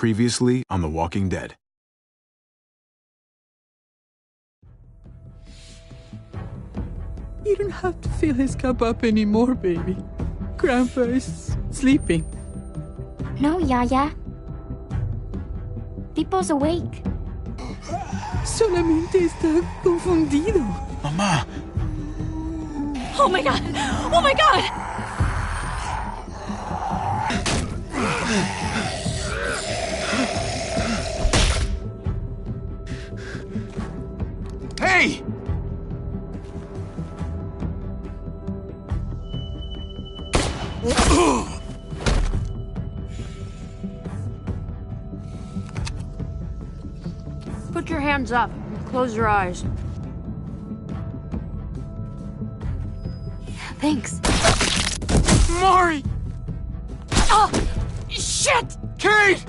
Previously on The Walking Dead. You don't have to fill his cup up anymore, baby. Grandpa is sleeping. No, Yaya. Pipo's awake. Solamente está confundido. Mamá! Oh my god! Oh my god! Hey! Put your hands up. Close your eyes. Thanks. Mari! Oh! Shit! Kate!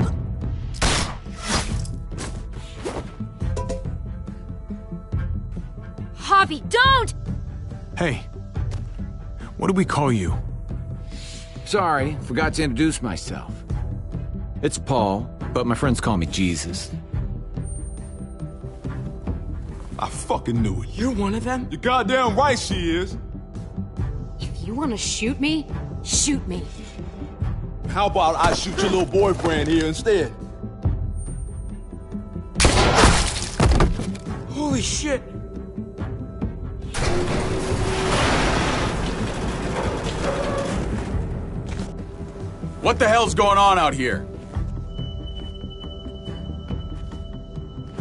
Hobby, don't! Hey. What do we call you? Sorry, forgot to introduce myself. It's Paul, but my friends call me Jesus. I fucking knew it. You're one of them? You're goddamn right she is. If you want to shoot me, shoot me. How about I shoot your little boyfriend here instead? Holy shit. What the hell's going on out here?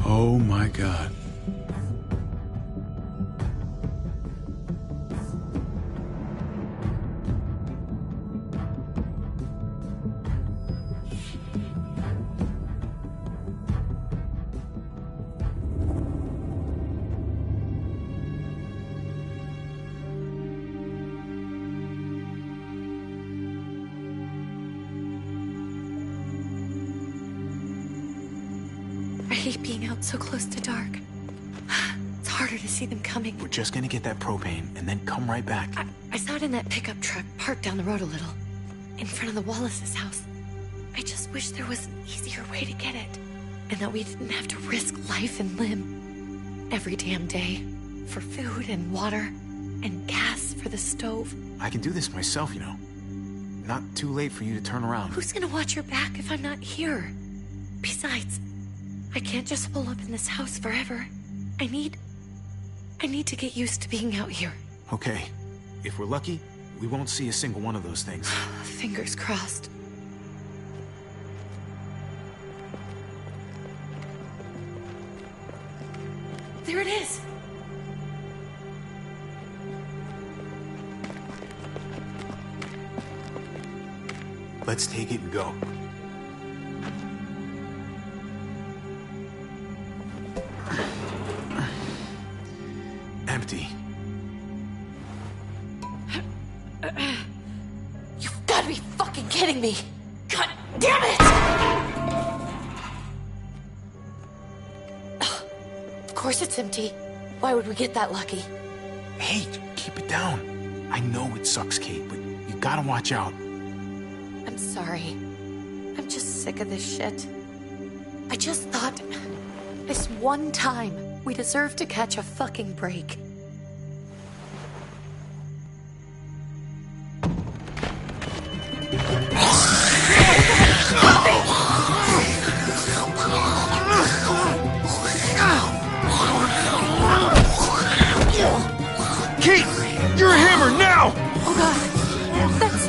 Oh my God. I hate being out so close to dark. It's harder to see them coming. We're just gonna get that propane and then come right back. I saw it in that pickup truck parked down the road a little, in front of the Wallace's house. I just wish there was an easier way to get it, and that we didn't have to risk life and limb every damn day for food and water and gas for the stove. I can do this myself, you know. Not too late for you to turn around. Who's gonna watch your back if I'm not here? Besides, I can't just pull up in this house forever. I need to get used to being out here. Okay. If we're lucky, we won't see a single one of those things. Fingers crossed. There it is! Let's take it and go. Empty. You've got to be fucking kidding me! God damn it! Of course it's empty. Why would we get that lucky? Hey, keep it down. I know it sucks, Kate, but you gotta watch out. I'm sorry. I'm just sick of this shit. I just thought, this one time, we deserve to catch a fucking break. Kate! You're a hammer now! Oh god, that's...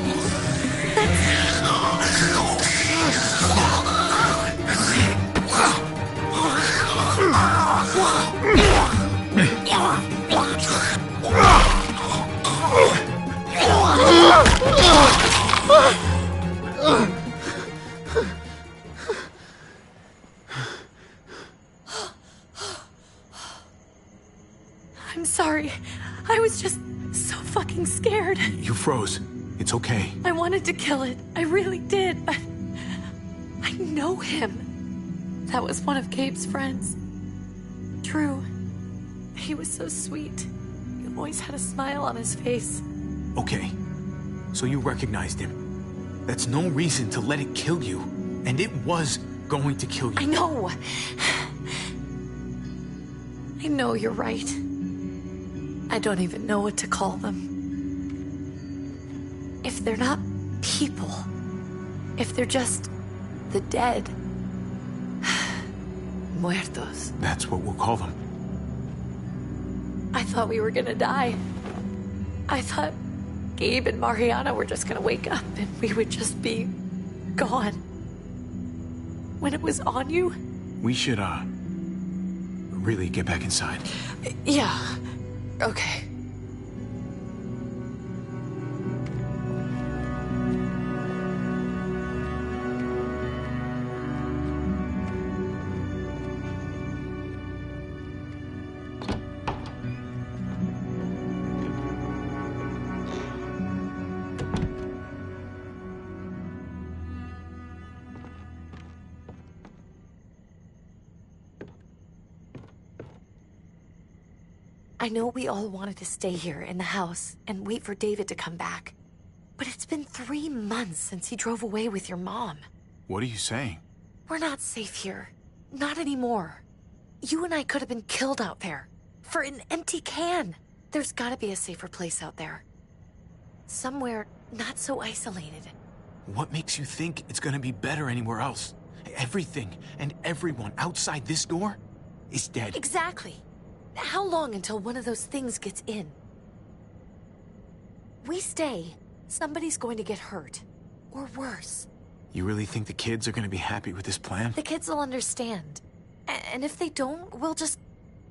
I'm sorry. I was just so fucking scared. You froze. It's okay. I wanted to kill it. I really did, but I know him. That was one of Gabe's friends. Drew. He was so sweet. He always had a smile on his face. Okay. So you recognized him. That's no reason to let it kill you. And it was going to kill you. I know. I know you're right. I don't even know what to call them. If they're not people, if they're just the dead, muertos. That's what we'll call them. I thought we were gonna die. I thought Gabe and Mariana were just gonna wake up and we would just be gone. When it was on you? We should, really get back inside. Yeah. Okay. I know we all wanted to stay here in the house and wait for David to come back. But it's been 3 months since he drove away with your mom. What are you saying? We're not safe here. Not anymore. You and I could have been killed out there. For an empty can. There's gotta be a safer place out there. Somewhere not so isolated. What makes you think it's gonna be better anywhere else? Everything and everyone outside this door is dead. Exactly. How long until one of those things gets in? We stay, somebody's going to get hurt. Or worse. You really think the kids are gonna be happy with this plan? The kids will understand. And if they don't, we'll just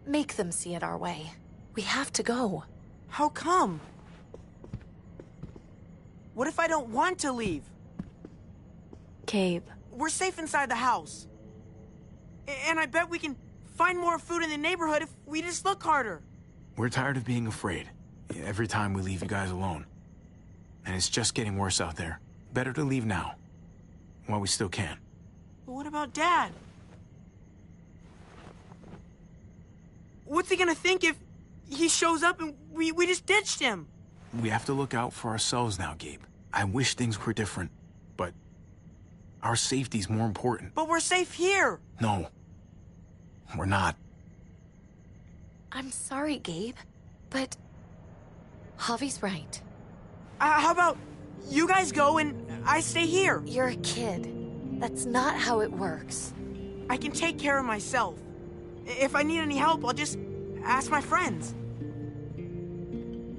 make them see it our way. We have to go. How come? What if I don't want to leave? Gabe. We're safe inside the house. And I bet we can find more food in the neighborhood if we just look harder. We're tired of being afraid. Every time we leave you guys alone. And it's just getting worse out there. Better to leave now. While we still can. But what about Dad? What's he gonna think if he shows up and we just ditched him? We have to look out for ourselves now, Gabe. I wish things were different, but our safety's more important. But we're safe here. No. We're not. I'm sorry, Gabe, but Javi's right. How about you guys go and I stay here? You're a kid. That's not how it works. I can take care of myself. If I need any help, I'll just ask my friends.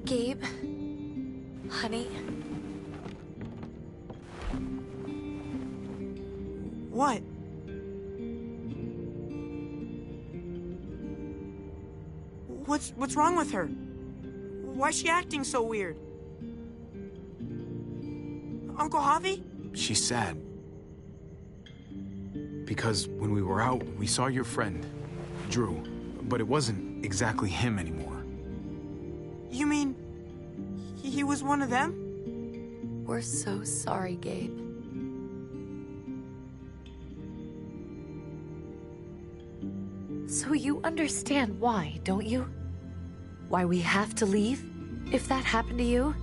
Gabe, honey. What? What's wrong with her? Why's she acting so weird? Uncle Javi? She's sad. Because when we were out, we saw your friend, Drew. But it wasn't exactly him anymore. You mean he was one of them? We're so sorry, Gabe. So you understand why, don't you? Why we have to leave? If that happened to you,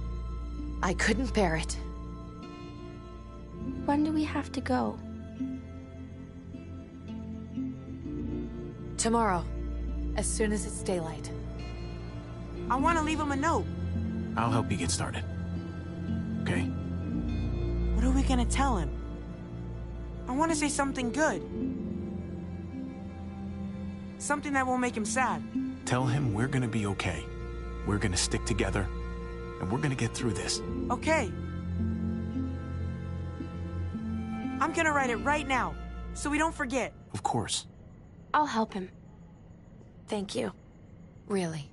I couldn't bear it. When do we have to go? Tomorrow, as soon as it's daylight. I want to leave him a note. I'll help you get started. Okay? What are we gonna tell him? I want to say something good. Something that won't make him sad. Tell him we're gonna be okay. We're gonna stick together, and we're gonna get through this. Okay. I'm gonna write it right now, so we don't forget. Of course. I'll help him. Thank you. Really.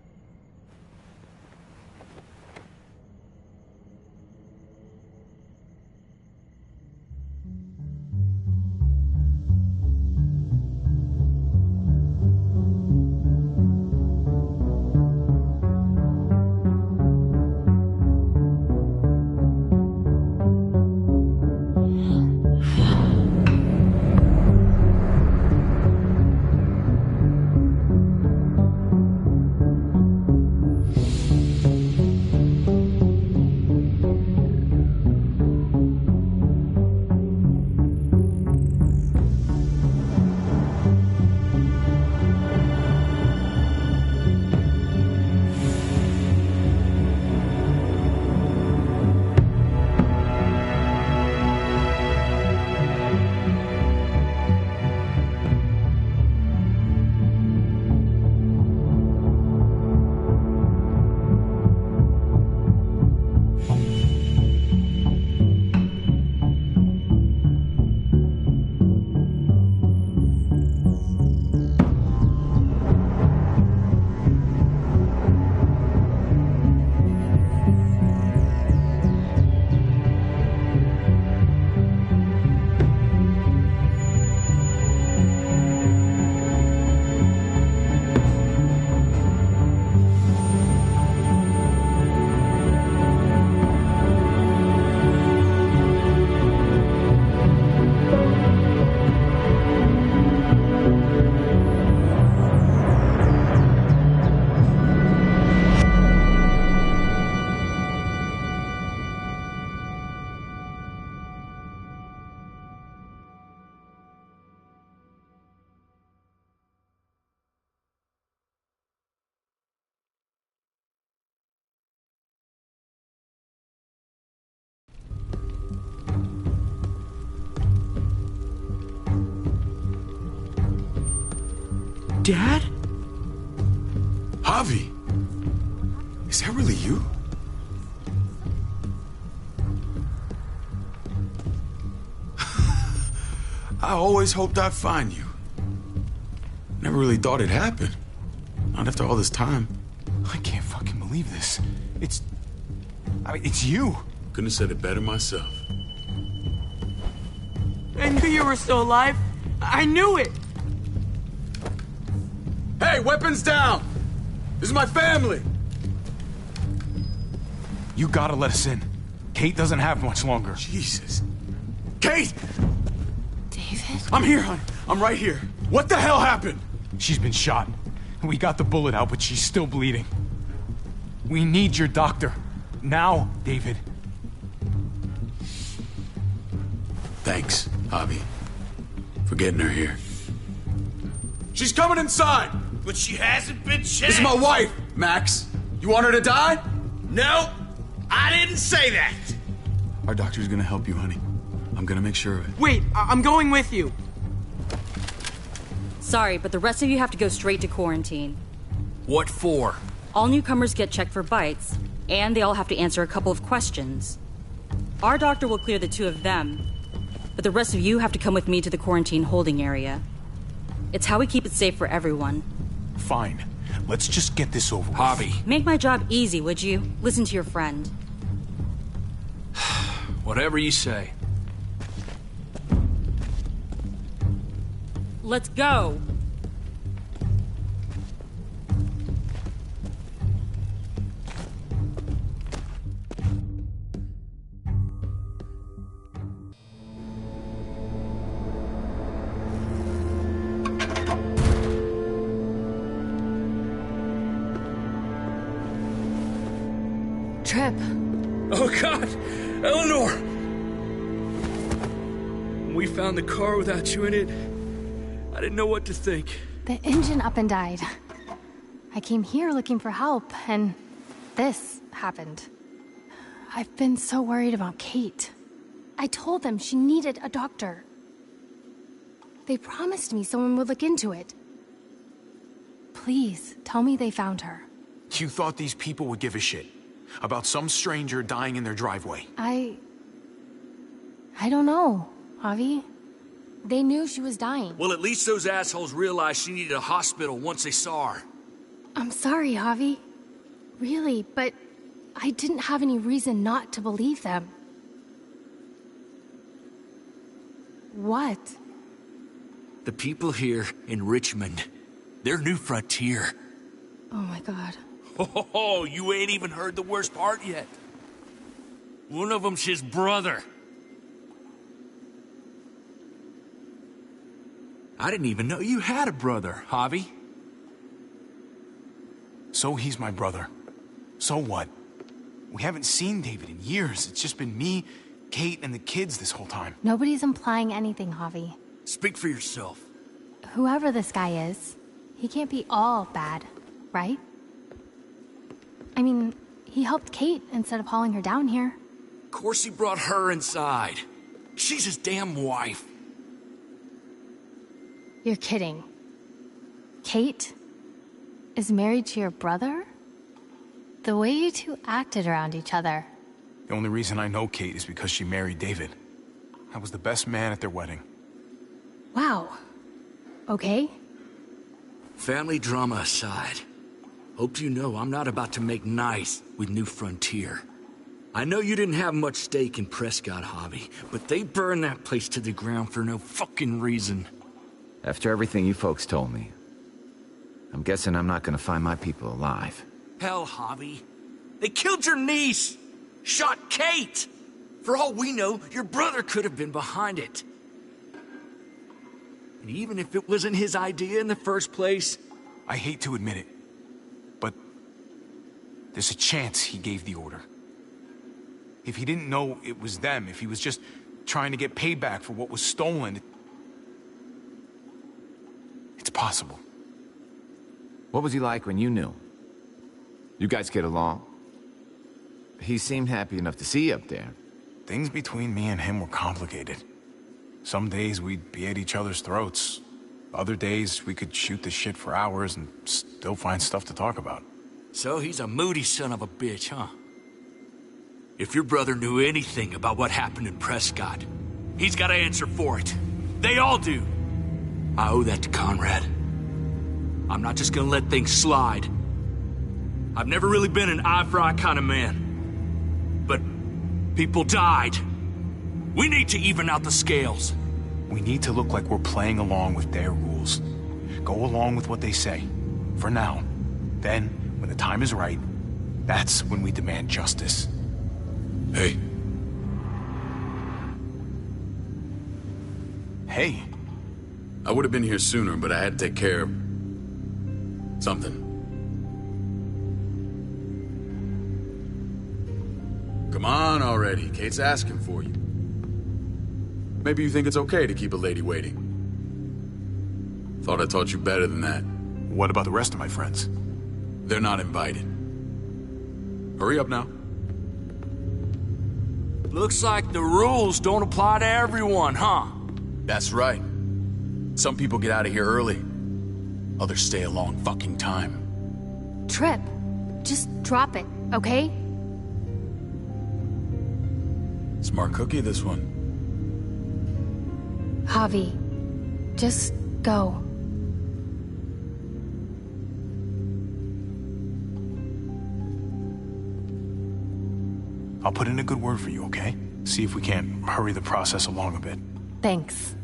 Dad? Javi, is that really you? I always hoped I'd find you. Never really thought it'd happen. Not after all this time. I can't fucking believe this. It's you. Couldn't have said it better myself. I knew you were still alive. I knew it. Hey, weapons down! This is my family! You gotta let us in. Kate doesn't have much longer. Jesus. Kate! David? I'm here, hon. I'm right here. What the hell happened? She's been shot. We got the bullet out, but she's still bleeding. We need your doctor. Now, David. Thanks, Javi, for getting her here. She's coming inside! But she hasn't been checked. This is my wife, Max. You want her to die? No, I didn't say that. Our doctor's gonna help you, honey. I'm gonna make sure of it. Wait, I'm going with you. Sorry, but the rest of you have to go straight to quarantine. What for? All newcomers get checked for bites, and they all have to answer a couple of questions. Our doctor will clear the two of them, but the rest of you have to come with me to the quarantine holding area. It's how we keep it safe for everyone. Fine. Let's just get this over with. Javi. Make my job easy, would you? Listen to your friend. Whatever you say. Let's go! Trip. Oh, God! Eleanor! When we found the car without you in it, I didn't know what to think. The engine up and died. I came here looking for help, and this happened. I've been so worried about Kate. I told them she needed a doctor. They promised me someone would look into it. Please, tell me they found her. You thought these people would give a shit about some stranger dying in their driveway. I don't know, Javi. They knew she was dying. Well, at least those assholes realized she needed a hospital once they saw her. I'm sorry, Javi. Really, but I didn't have any reason not to believe them. What? The people here in Richmond, their new frontier. Oh my God. Oh, you ain't even heard the worst part yet. One of them's his brother. I didn't even know you had a brother, Javi. So he's my brother. So what? We haven't seen David in years. It's just been me, Kate, and the kids this whole time. Nobody's implying anything, Javi. Speak for yourself. Whoever this guy is, he can't be all bad, right? I mean, he helped Kate instead of hauling her down here. Of course he brought her inside. She's his damn wife. You're kidding. Kate is married to your brother? The way you two acted around each other. The only reason I know Kate is because she married David. I was the best man at their wedding. Wow. Okay. Family drama aside, hope you know I'm not about to make nice with New Frontier. I know you didn't have much stake in Prescott, Javi, but they burned that place to the ground for no fucking reason. After everything you folks told me, I'm guessing I'm not gonna find my people alive. Hell, Javi. They killed your niece! Shot Kate! For all we know, your brother could have been behind it. And even if it wasn't his idea in the first place... I hate to admit it, but there's a chance he gave the order. If he didn't know it was them, if he was just trying to get payback for what was stolen, it's possible. What was he like when you knew? You guys get along? He seemed happy enough to see you up there. Things between me and him were complicated. Some days we'd be at each other's throats. Other days, we could shoot the shit for hours and still find stuff to talk about. So he's a moody son of a bitch, huh? If your brother knew anything about what happened in Prescott, he's got to answer for it. They all do. I owe that to Conrad. I'm not just gonna let things slide. I've never really been an eye-for-eye kind of man. But people died. We need to even out the scales. We need to look like we're playing along with their rules. Go along with what they say. For now. Then, when the time is right, that's when we demand justice. Hey. Hey. I would have been here sooner, but I had to take care of something. Come on already. Kate's asking for you. Maybe you think it's okay to keep a lady waiting. Thought I taught you better than that. What about the rest of my friends? They're not invited. Hurry up now. Looks like the rules don't apply to everyone, huh? That's right. Some people get out of here early. Others stay a long fucking time. Trip, just drop it, okay? Smart cookie, this one. Javi, just go. I'll put in a good word for you, okay? See if we can't hurry the process along a bit. Thanks.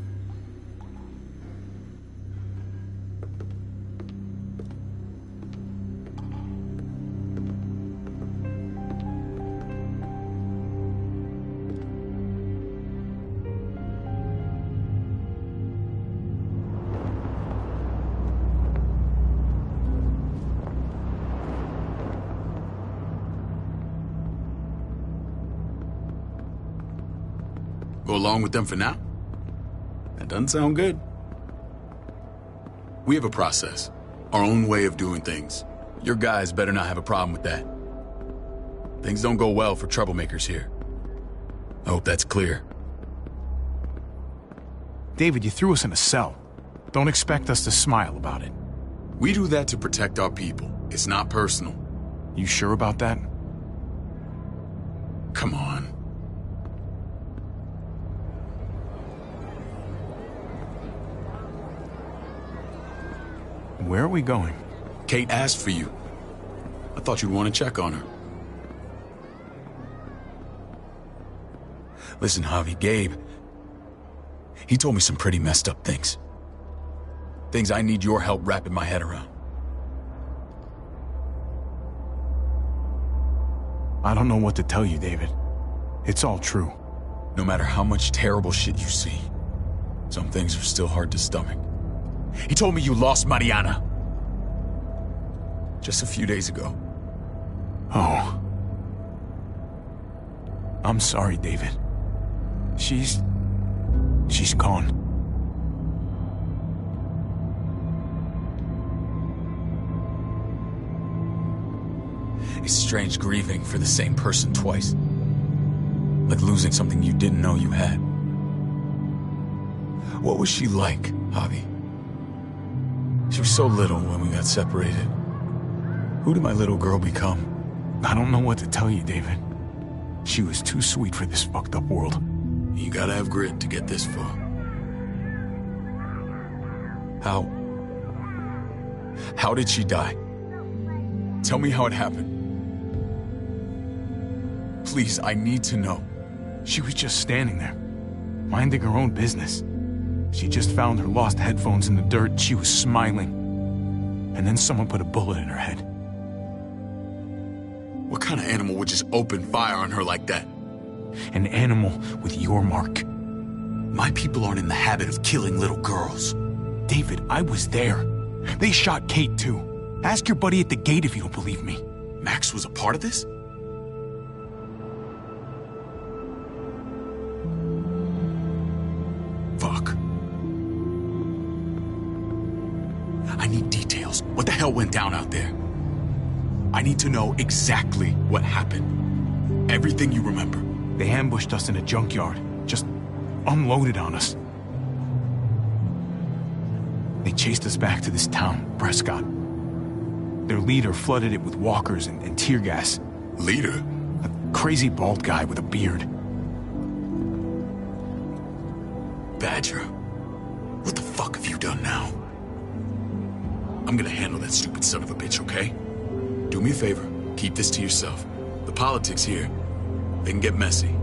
Go along with them for now? That doesn't sound good. We have a process, our own way of doing things. Your guys better not have a problem with that. Things don't go well for troublemakers here. I hope that's clear. David, you threw us in a cell. Don't expect us to smile about it. We do that to protect our people. It's not personal. You sure about that? Come on. Where are we going? Kate asked for you. I thought you'd want to check on her. Listen, Javi, Gabe, he told me some pretty messed up things. Things I need your help wrapping my head around. I don't know what to tell you, David. It's all true. No matter how much terrible shit you see, some things are still hard to stomach. He told me you lost Mariana. Just a few days ago. Oh. I'm sorry, David. She's gone. It's strange grieving for the same person twice. Like losing something you didn't know you had. What was she like, Javi? She was so little when we got separated. Who did my little girl become? I don't know what to tell you, David. She was too sweet for this fucked up world. You gotta have grit to get this far. How did she die? Tell me how it happened. Please, I need to know. She was just standing there, minding her own business. She just found her lost headphones in the dirt. She was smiling. And then someone put a bullet in her head. What kind of animal would just open fire on her like that? An animal with your mark. My people aren't in the habit of killing little girls. David, I was there. They shot Kate too. Ask your buddy at the gate if you don't believe me. Max was a part of this? Fuck. I need details. What the hell went down out there? I need to know exactly what happened. Everything you remember. They ambushed us in a junkyard. Just unloaded on us. They chased us back to this town, Prescott. Their leader flooded it with walkers and tear gas. Leader? A crazy bald guy with a beard. Badger, what the fuck have you done now? I'm gonna handle that stupid son of a bitch, okay? Do me a favor, keep this to yourself. The politics here, they can get messy.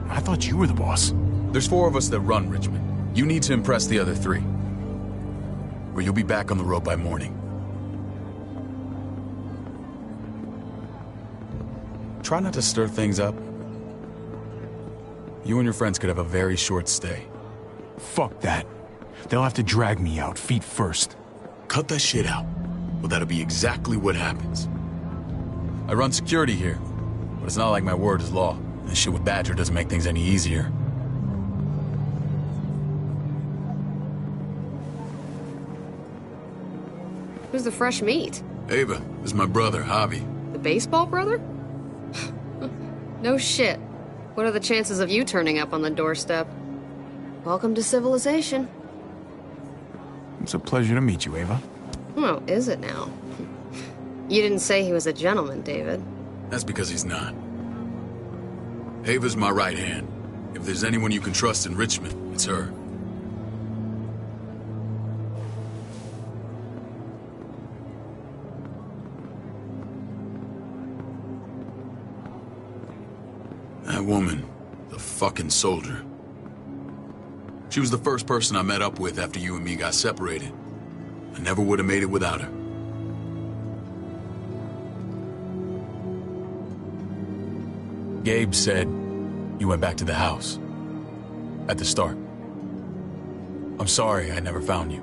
I thought you were the boss. There's 4 of us that run Richmond. You need to impress the other 3. Or you'll be back on the road by morning. Try not to stir things up. You and your friends could have a very short stay. Fuck that. They'll have to drag me out, feet first. Cut that shit out. Well, that'll be exactly what happens. I run security here, but it's not like my word is law. And shit with Badger doesn't make things any easier. Who's the fresh meat? Ava, this is my brother, Javi. The baseball brother? No shit. What are the chances of you turning up on the doorstep? Welcome to civilization. It's a pleasure to meet you, Ava. Oh, is it now? You didn't say he was a gentleman, David. That's because he's not. Ava's my right hand. If there's anyone you can trust in Richmond, it's her. That woman, the fucking soldier. She was the first person I met up with after you and me got separated. I never would have made it without her. Gabe said you went back to the house. At the start. I'm sorry I never found you.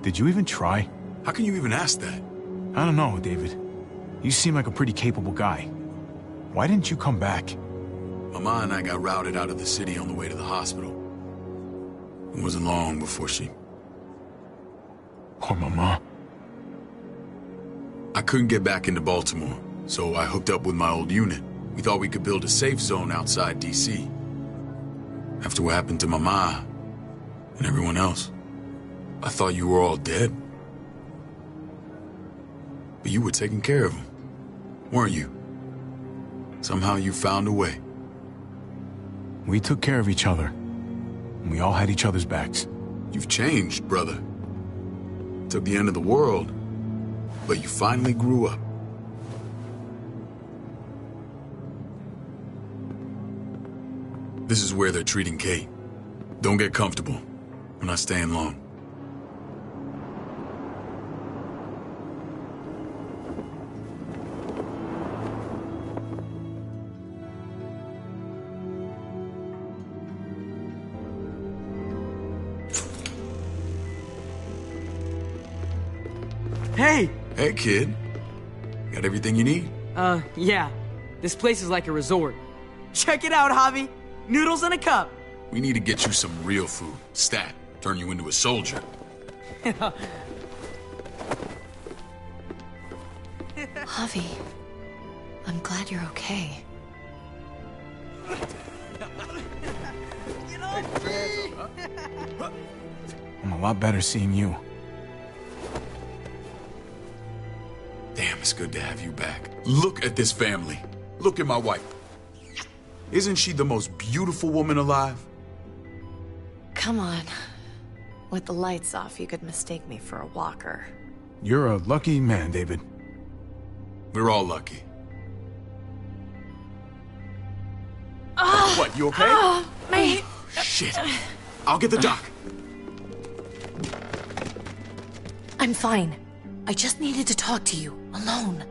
Did you even try? How can you even ask that? I don't know, David. You seem like a pretty capable guy. Why didn't you come back? Mama and I got routed out of the city on the way to the hospital. It wasn't long before she... Poor Mama. I couldn't get back into Baltimore, so I hooked up with my old unit. We thought we could build a safe zone outside D.C. After what happened to Mama and everyone else, I thought you were all dead. But you were taking care of them, weren't you? Somehow you found a way. We took care of each other. And we all had each other's backs. You've changed, brother. Took the end of the world, but you finally grew up. This is where they're treating Kate. Don't get comfortable. We're not staying long. Hey! Hey, kid. Got everything you need? Yeah. This place is like a resort. Check it out, Javi. Noodles in a cup. We need to get you some real food. Stat. Turn you into a soldier. Javi, I'm glad you're okay. I'm a lot better seeing you. Damn, it's good to have you back. Look at this family. Look at my wife. Isn't she the most beautiful woman alive? Come on. With the lights off, you could mistake me for a walker. You're a lucky man, David. We're all lucky. What, you okay? My... Shit. I'll get the doc. I'm fine. I just needed to talk to you, alone.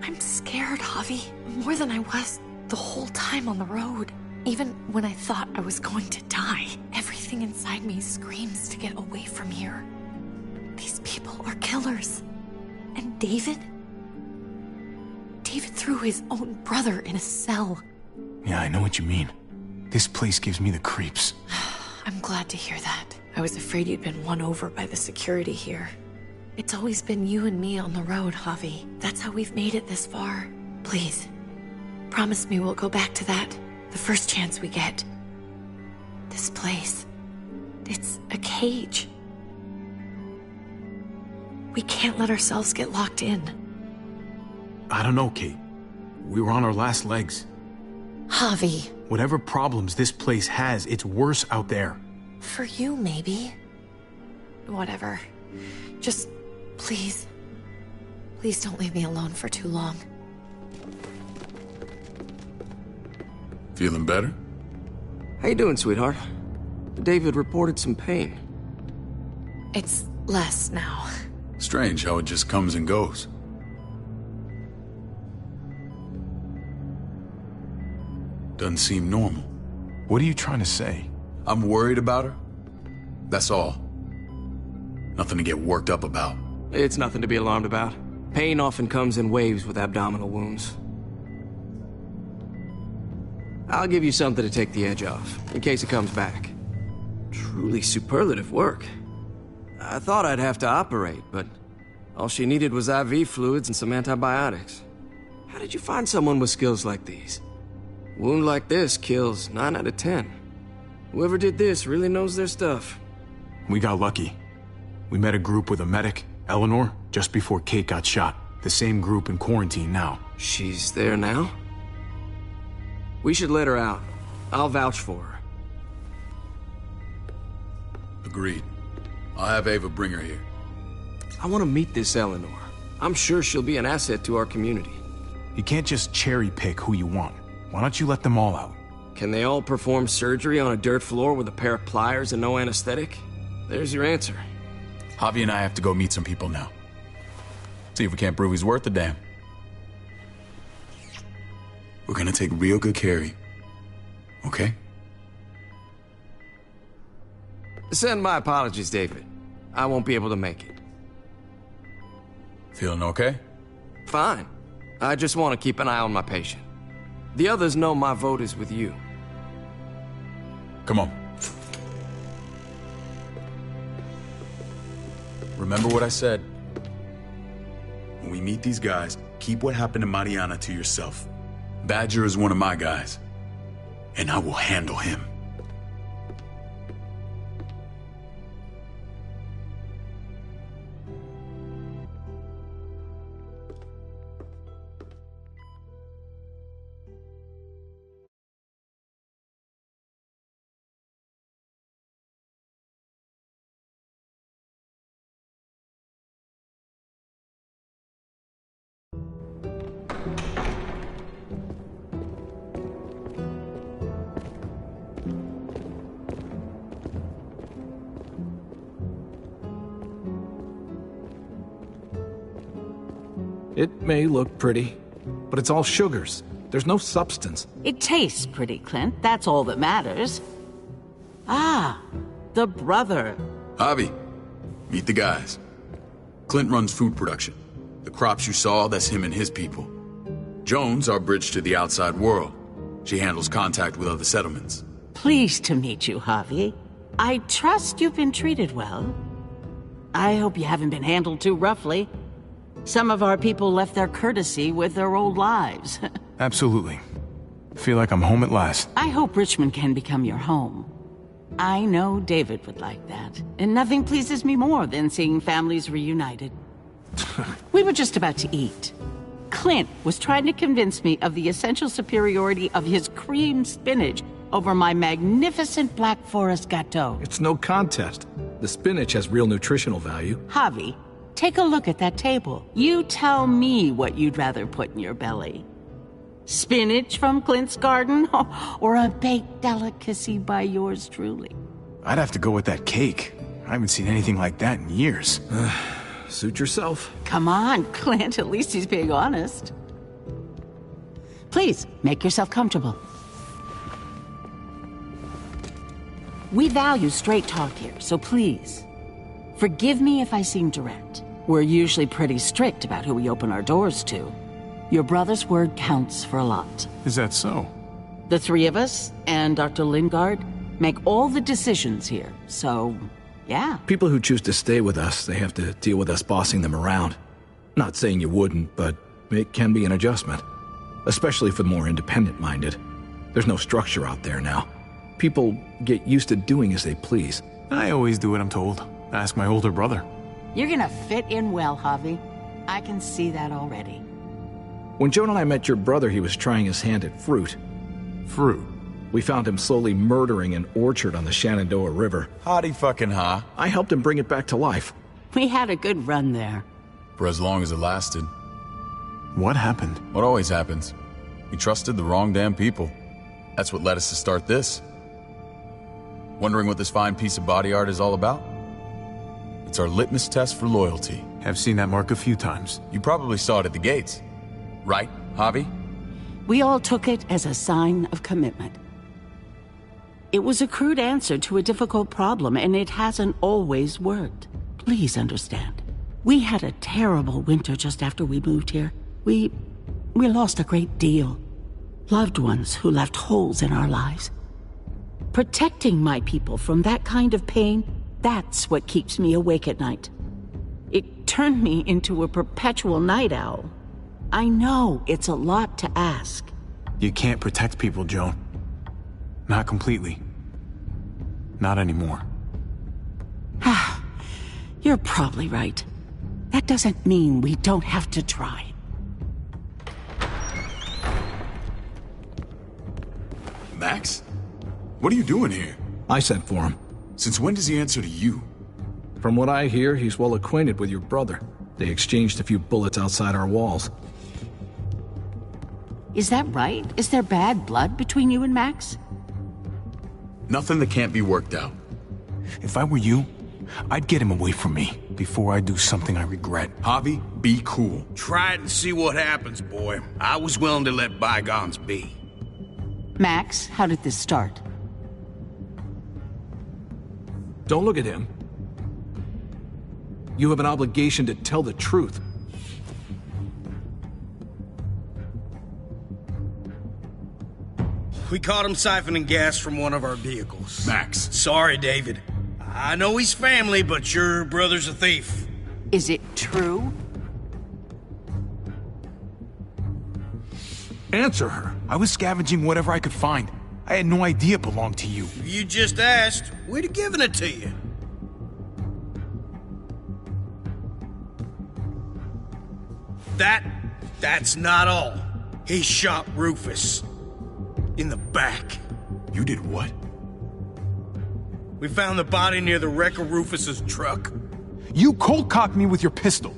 I'm scared, Javi. More than I was the whole time on the road. Even when I thought I was going to die, everything inside me screams to get away from here. These people are killers. And David? David threw his own brother in a cell. Yeah, I know what you mean. This place gives me the creeps. I'm glad to hear that. I was afraid you'd been won over by the security here. It's always been you and me on the road, Javi. That's how we've made it this far. Please, promise me we'll go back to that. The first chance we get. This place. It's a cage. We can't let ourselves get locked in. I don't know, Kate. We were on our last legs. Javi. Whatever problems this place has, it's worse out there. For you, maybe. Whatever. Just, please. Please don't leave me alone for too long. Feeling better? How you doing, sweetheart? David reported some pain. It's less now. Strange how it just comes and goes. Doesn't seem normal. What are you trying to say? I'm worried about her. That's all. Nothing to get worked up about. It's nothing to be alarmed about. Pain often comes in waves with abdominal wounds. I'll give you something to take the edge off, in case it comes back. Truly superlative work. I thought I'd have to operate, but all she needed was IV fluids and some antibiotics. How did you find someone with skills like these? A wound like this kills 9 out of 10. Whoever did this really knows their stuff. We got lucky. We met a group with a medic, Eleanor, just before Kate got shot. The same group in quarantine now. She's there now? We should let her out. I'll vouch for her. Agreed. I'll have Ava bring her here. I want to meet this Eleanor. I'm sure she'll be an asset to our community. You can't just cherry pick who you want. Why don't you let them all out? Can they all perform surgery on a dirt floor with a pair of pliers and no anesthetic? There's your answer. Javi and I have to go meet some people now. See if we can't prove he's worth the damn. We're gonna take real good care of you. Okay? Send my apologies, David. I won't be able to make it. Feeling okay? Fine. I just want to keep an eye on my patient. The others know my vote is with you. Come on. Remember what I said. When we meet these guys, keep what happened to Mariana to yourself. Badger is one of my guys, and I will handle him. It may look pretty, but it's all sugars. There's no substance. It tastes pretty, Clint. That's all that matters. Ah, the brother. Javi, meet the guys. Clint runs food production. The crops you saw, that's him and his people. Jones, our bridge to the outside world. She handles contact with other settlements. Pleased to meet you, Javi. I trust you've been treated well. I hope you haven't been handled too roughly. Some of our people left their courtesy with their old lives. Absolutely. Feel like I'm home at last. I hope Richmond can become your home. I know David would like that, and nothing pleases me more than seeing families reunited. We were just about to eat. Clint was trying to convince me of the essential superiority of his cream spinach over my magnificent Black Forest gâteau. It's no contest. The spinach has real nutritional value. Javi, take a look at that table. You tell me what you'd rather put in your belly. Spinach from Clint's garden, or a baked delicacy by yours truly? I'd have to go with that cake. I haven't seen anything like that in years. Suit yourself. Come on, Clint, at least he's being honest. Please, make yourself comfortable. We value straight talk here, so please, forgive me if I seem direct. We're usually pretty strict about who we open our doors to. Your brother's word counts for a lot. Is that so? The three of us, and Dr. Lingard, make all the decisions here, so, yeah. People who choose to stay with us, they have to deal with us bossing them around. Not saying you wouldn't, but it can be an adjustment. Especially for the more independent-minded. There's no structure out there now. People get used to doing as they please. I always do what I'm told. Ask my older brother. You're gonna fit in well, Javi. I can see that already. When Joan and I met your brother, he was trying his hand at fruit. Fruit? We found him slowly murdering an orchard on the Shenandoah River. Howdy fucking ha. I helped him bring it back to life. We had a good run there. For as long as it lasted. What happened? What always happens. We trusted the wrong damn people. That's what led us to start this. Wondering what this fine piece of body art is all about? It's our litmus test for loyalty. Have seen that mark a few times. You probably saw it at the gates. Right, Javi? We all took it as a sign of commitment. It was a crude answer to a difficult problem, and it hasn't always worked. Please understand. We had a terrible winter just after we moved here. We lost a great deal. Loved ones who left holes in our lives. Protecting my people from that kind of pain, that's what keeps me awake at night. It turned me into a perpetual night owl. I know it's a lot to ask. You can't protect people, Joan. Not completely. Not anymore. You're probably right. That doesn't mean we don't have to try. Max? What are you doing here? I sent for him. Since when does he answer to you? From what I hear, he's well acquainted with your brother. They exchanged a few bullets outside our walls. Is that right? Is there bad blood between you and Max? Nothing that can't be worked out. If I were you, I'd get him away from me before I do something I regret. Javi, be cool. Try it and see what happens, boy. I was willing to let bygones be. Max, how did this start? Don't look at him. You have an obligation to tell the truth. We caught him siphoning gas from one of our vehicles. Max. Sorry, David. I know he's family, but your brother's a thief. Is it true? Answer her. I was scavenging whatever I could find. I had no idea it belonged to you. If you just asked, we'd have given it to you. That's not all. He shot Rufus. In the back. You did what? We found the body near the wreck of Rufus's truck. You cold-cocked me with your pistol.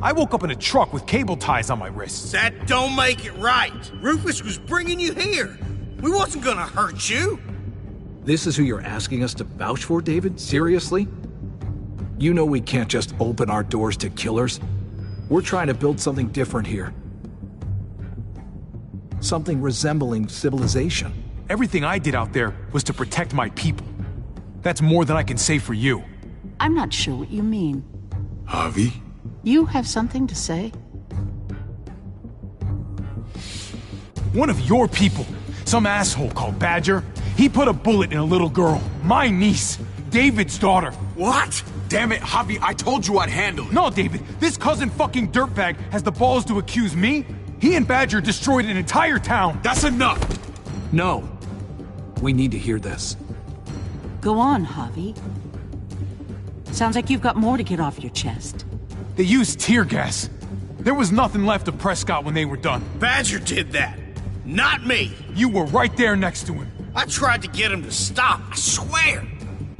I woke up in a truck with cable ties on my wrists. That don't make it right. Rufus was bringing you here. We wasn't gonna hurt you. This is who you're asking us to vouch for, David? Seriously? You know we can't just open our doors to killers. We're trying to build something different here. Something resembling civilization. Everything I did out there was to protect my people. That's more than I can say for you. I'm not sure what you mean. Javi? You have something to say? One of your people, some asshole called Badger, he put a bullet in a little girl, my niece, David's daughter. What? Damn it, Javi, I told you I'd handle it. No, David, this cousin fucking dirtbag has the balls to accuse me? He and Badger destroyed an entire town. That's enough! No. We need to hear this. Go on, Javi. Sounds like you've got more to get off your chest. They used tear gas. There was nothing left of Prescott when they were done. Badger did that. Not me. You were right there next to him. I tried to get him to stop, I swear.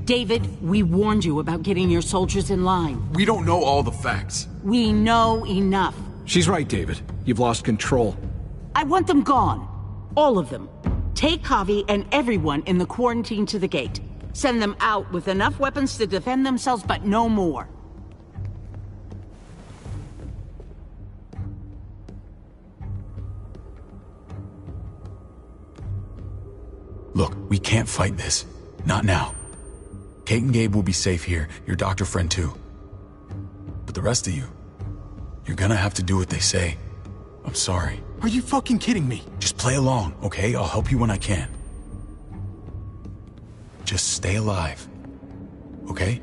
David, we warned you about getting your soldiers in line. We don't know all the facts. We know enough. She's right, David. You've lost control. I want them gone. All of them. Take Javi and everyone in the quarantine to the gate. Send them out with enough weapons to defend themselves, but no more. Look, we can't fight this. Not now. Kate and Gabe will be safe here, your doctor friend too. But the rest of you, you're gonna have to do what they say. I'm sorry. Are you fucking kidding me? Just play along, okay? I'll help you when I can. Just stay alive, okay?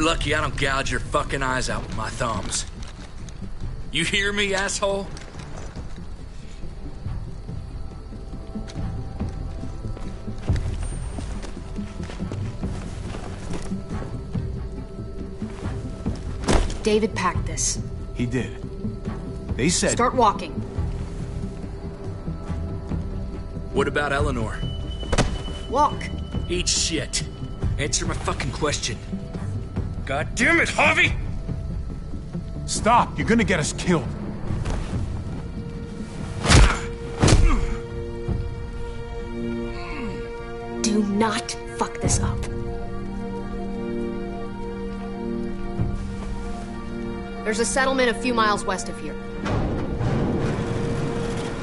lucky I don't gouge your fucking eyes out with my thumbs. You hear me, asshole? David packed this. He did. They said... Start walking. What about Eleanor? Walk. Eat shit. Answer my fucking question. God damn it, Harvey! Stop! You're gonna get us killed. Do not fuck this up. There's a settlement a few miles west of here.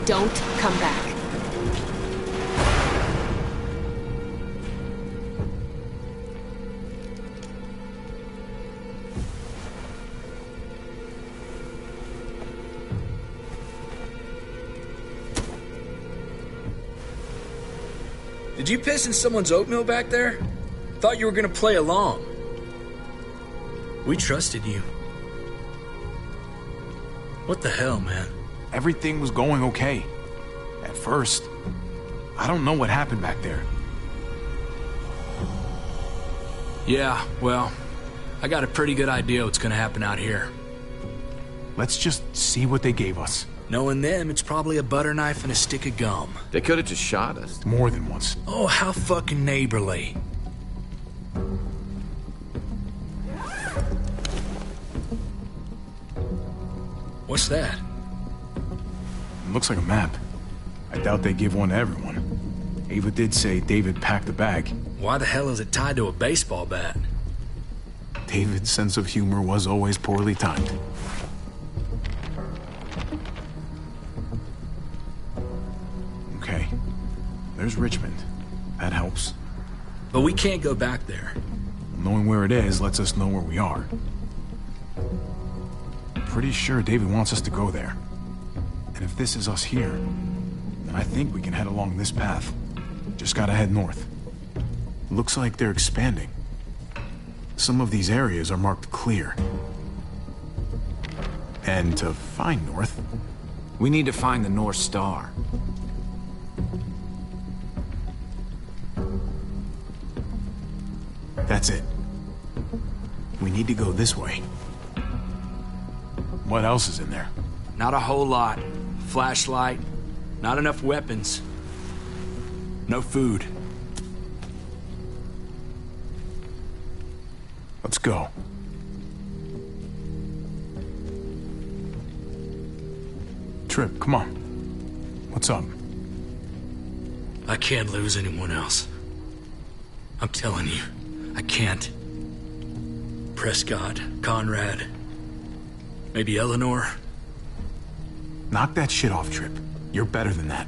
Don't come back. Did you piss in someone's oatmeal back there? Thought you were gonna play along. We trusted you. What the hell, man? Everything was going okay. At first. I don't know what happened back there. Yeah, well, I got a pretty good idea what's gonna happen out here. Let's just see what they gave us. Knowing them, it's probably a butter knife and a stick of gum. They could have just shot us. More than once. Oh, how fucking neighborly. What's that? It looks like a map. I doubt they give one to everyone. Ava did say David packed the bag. Why the hell is it tied to a baseball bat? David's sense of humor was always poorly timed. Okay. There's Richmond. That helps. But we can't go back there. Knowing where it is lets us know where we are. Pretty sure David wants us to go there. And if this is us here, then I think we can head along this path. Just gotta head north. Looks like they're expanding. Some of these areas are marked clear. And to find north... We need to find the North Star. That's it. We need to go this way. What else is in there? Not a whole lot. Flashlight, not enough weapons. No food. Let's go. Trip, come on. What's up? I can't lose anyone else. I'm telling you, I can't. Prescott, Conrad, maybe Eleanor. Knock that shit off, Trip. You're better than that.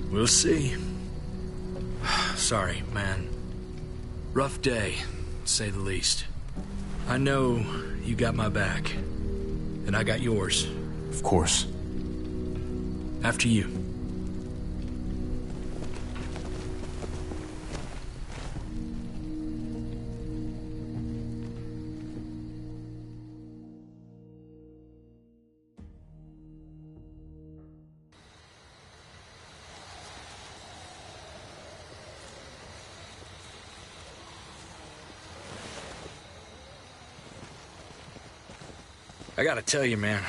We'll see. Sorry, man. Rough day, to say the least. I know you got my back, and I got yours. Of course. After you. I gotta tell you, man,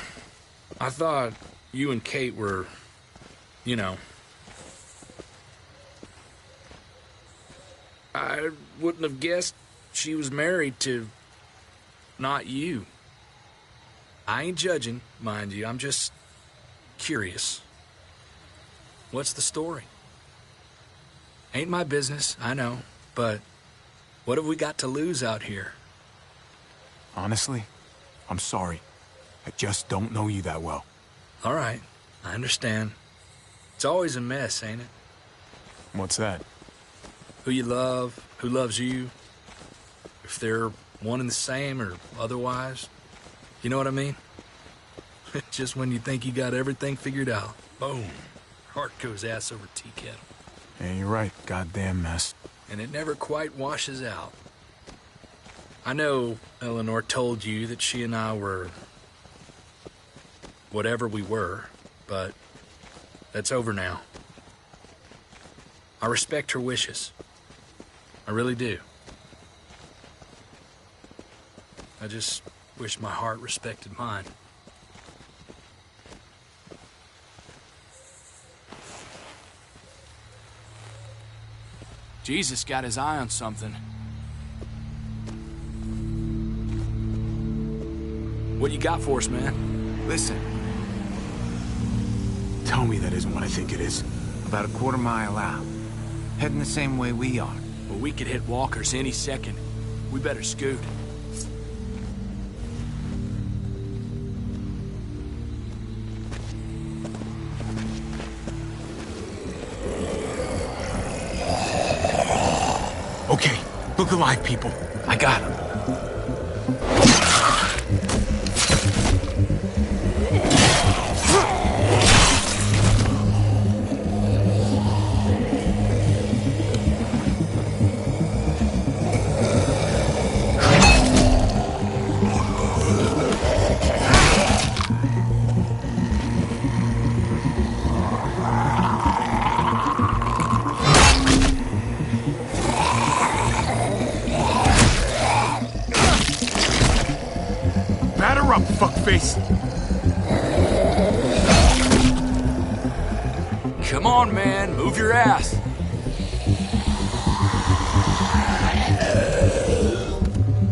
I thought you and Kate were, you know... I wouldn't have guessed she was married to... not you. I ain't judging, mind you, I'm just... curious. What's the story? Ain't my business, I know, but what have we got to lose out here? Honestly, I'm sorry. I just don't know you that well. All right, I understand. It's always a mess, ain't it? What's that? Who you love, who loves you, if they're one and the same or otherwise. You know what I mean? Just when you think you got everything figured out, boom, heart goes ass over tea kettle. Yeah, you're right. Goddamn mess. And it never quite washes out. I know Eleanor told you that she and I were whatever we were, but that's over now. I respect her wishes. I really do. I just wish my heart respected mine. Jesus got his eye on something. What you got for us, man? Listen. Tell me that isn't what I think it is. About a quarter-mile out. Heading the same way we are. Well, we could hit walkers any second. We better scoot. Okay, look alive, people. I got him. Batter up, fuckface! Come on, man. Move your ass.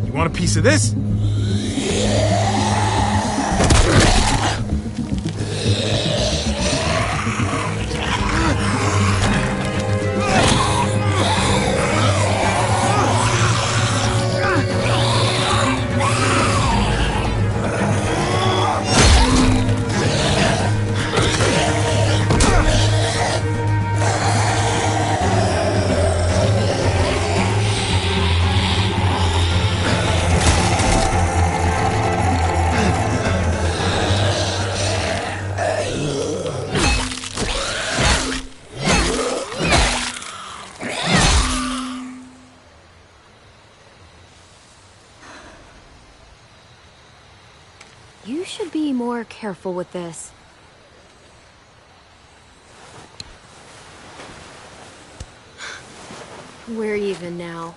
You want a piece of this? You should be more careful with this. We're even now.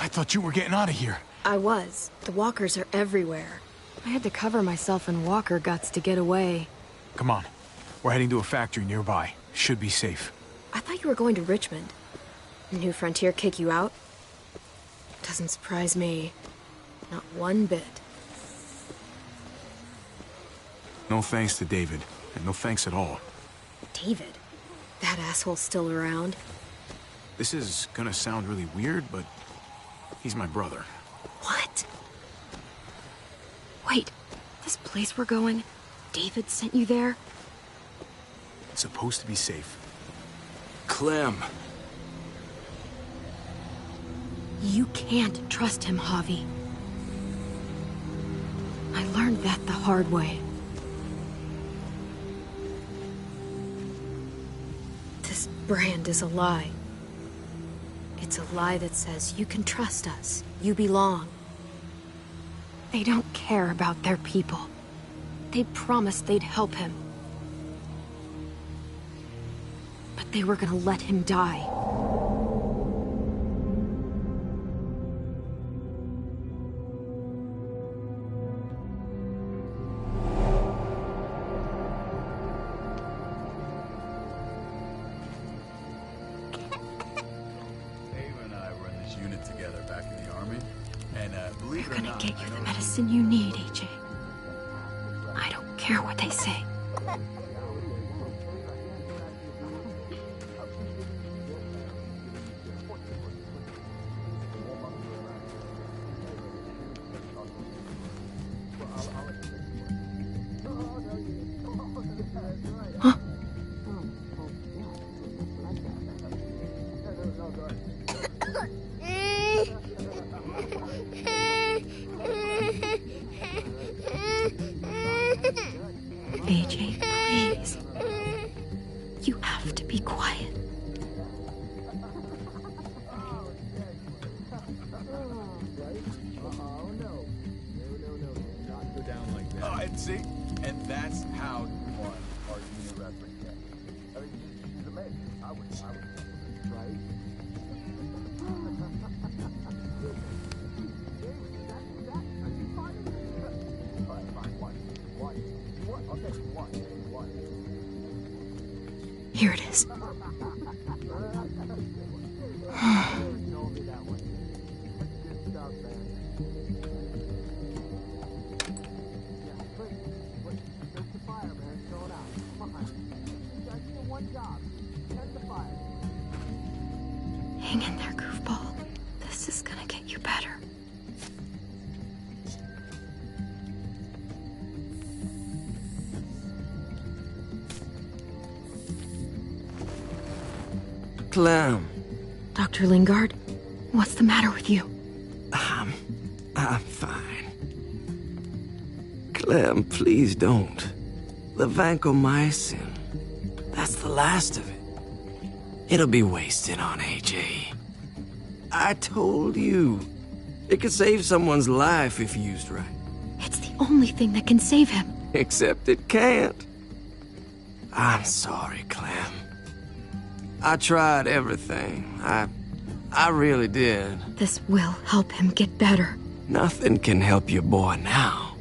I thought you were getting out of here. I was. The walkers are everywhere. I had to cover myself in walker guts to get away. Come on. We're heading to a factory nearby. Should be safe. I thought you were going to Richmond. New Frontier kick you out? Doesn't surprise me. Not one bit. No thanks to David. And no thanks at all. David? That asshole's still around? This is gonna sound really weird, but he's my brother. What? Wait, this place we're going, David sent you there? It's supposed to be safe. Clem. You can't trust him, Javi. I learned that the hard way. This brand is a lie. It's a lie that says you can trust us, you belong. They don't care about their people. They promised they'd help him. But they were gonna let him die. They're gonna get you the medicine you need, AJ. I don't care what they say. Huh? AJ, please. You have to be quiet. See? And that's how you won our junior wrestling championship. I mean, she's amazing. I would, right? Here it is. Hang in there, goofball. This is gonna get you better. Clem. Dr. Lingard, what's the matter with you? I'm fine. Clem, please don't. The vancomycin. That's the last of it. It'll be wasted on AJ. I told you. It could save someone's life if used right. It's the only thing that can save him. Except it can't. I'm sorry, Clem. I tried everything. I really did. This will help him get better. Nothing can help your boy now.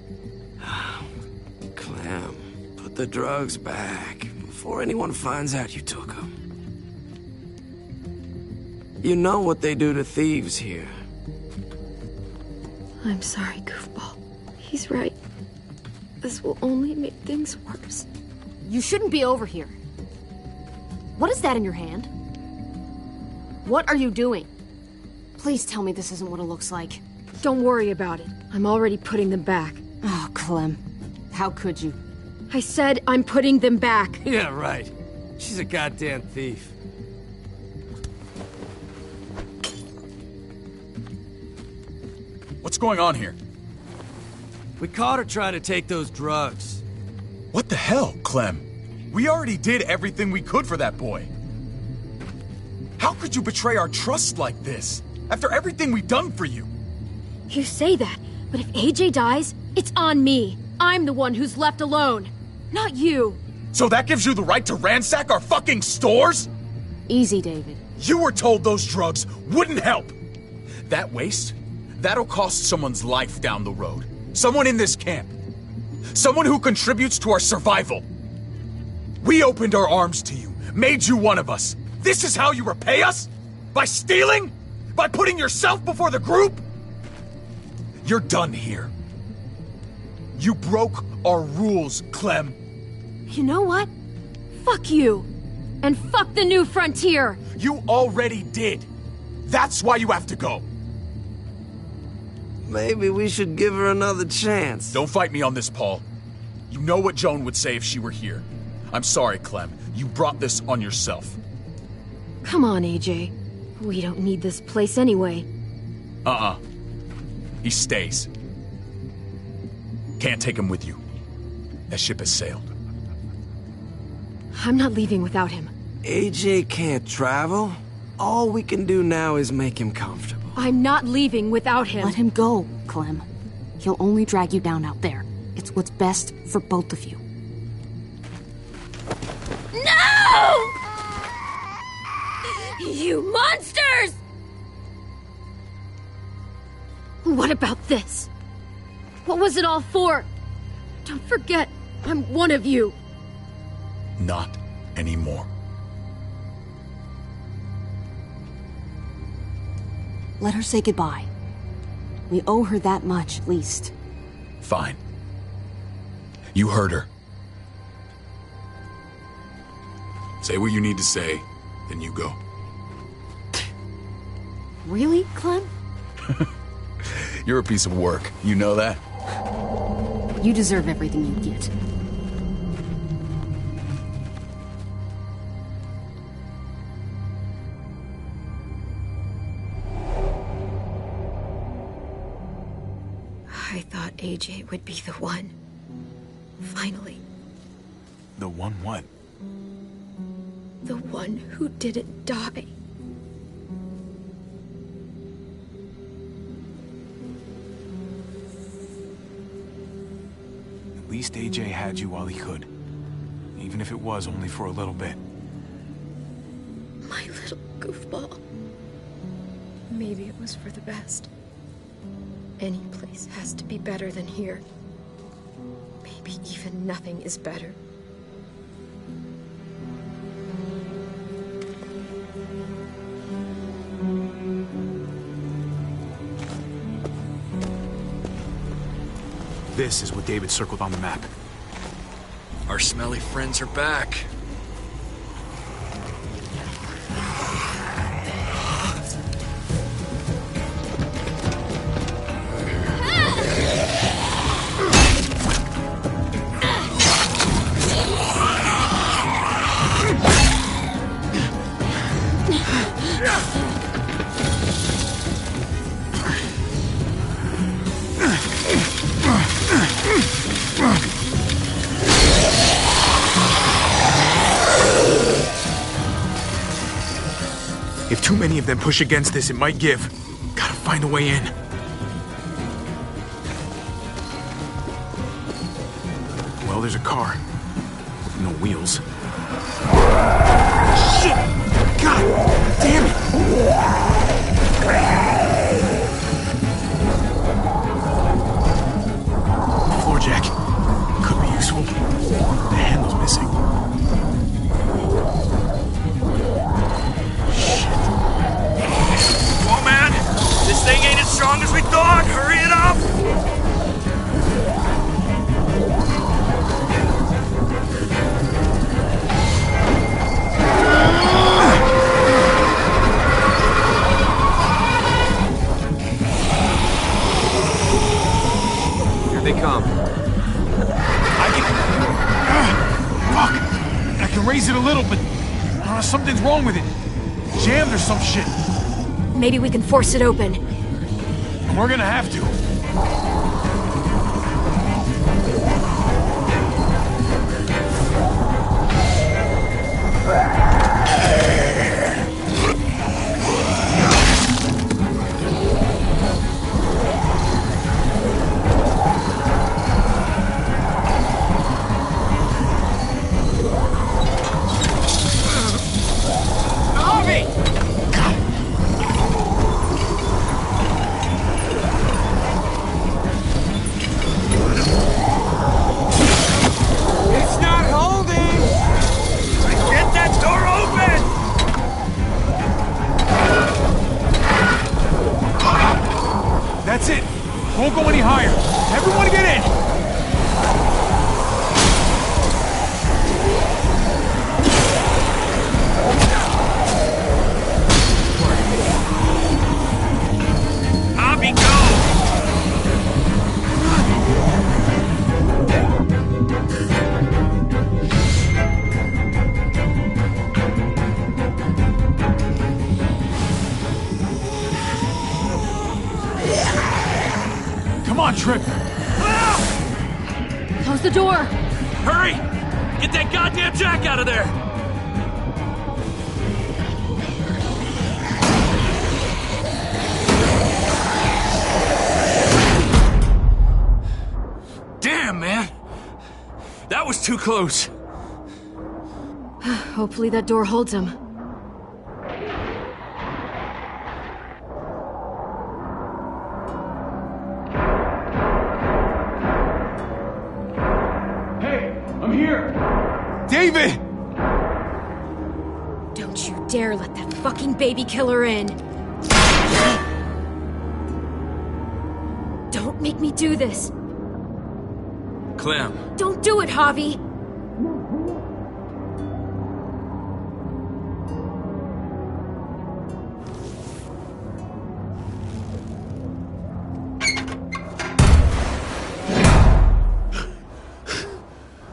Clem, put the drugs back before anyone finds out you took them. You know what they do to thieves here. I'm sorry, goofball. He's right. This will only make things worse. You shouldn't be over here. What is that in your hand? What are you doing? Please tell me this isn't what it looks like. Don't worry about it. I'm already putting them back. Oh, Clem. How could you? I said I'm putting them back. Yeah, right. She's a goddamn thief. What's going on here? We caught her trying to take those drugs. What the hell, Clem? We already did everything we could for that boy. How could you betray our trust like this? After everything we've done for you? You say that, but if AJ dies, it's on me. I'm the one who's left alone, not you. So that gives you the right to ransack our fucking stores? Easy, David. You were told those drugs wouldn't help. That waste, that'll cost someone's life down the road. Someone in this camp. Someone who contributes to our survival. We opened our arms to you, made you one of us. This is how you repay us? By stealing? By putting yourself before the group? You're done here. You broke our rules, Clem. You know what? Fuck you. And fuck the new frontier. You already did. That's why you have to go. Maybe we should give her another chance. Don't fight me on this, Paul. You know what Joan would say if she were here. I'm sorry, Clem. You brought this on yourself. Come on, AJ. We don't need this place anyway. He stays. Can't take him with you. That ship has sailed. I'm not leaving without him. AJ can't travel. All we can do now is make him comfortable. I'm not leaving without him. Let him go, Clem. He'll only drag you down out there. It's what's best for both of you. No! You monsters! What about this? What was it all for? Don't forget, I'm one of you. Not anymore. Let her say goodbye. We owe her that much, at least. Fine. You heard her. Say what you need to say, then you go. Really, Clem? You're a piece of work. You know that? You deserve everything you get. I thought AJ would be the one. Finally. The one what? The one who didn't die. At least AJ had you while he could. Even if it was only for a little bit. My little goofball. Maybe it was for the best. Any place has to be better than here. Maybe even nothing is better. This is what David circled on the map. Our smelly friends are back. If too many of them push against this, it might give. Gotta find a way in. Well, there's a car. No wheels. Shit! God damn it! Floor jack. Could be useful. The handle's missing. Come on, man! This thing ain't as strong as we thought! Hurry it up! Here they come. Fuck! I can raise it a little, but something's wrong with it. Jammed or some shit. Maybe we can force it open. We're gonna have to. That's it. Won't go any higher. Everyone get in. Hobby, go! Come on, Trip. Close the door. Hurry! Get that goddamn jack out of there! Damn, man! That was too close. Hopefully that door holds him. David! Don't you dare let that fucking baby killer in. Don't make me do this. Clem. Don't do it, Javi.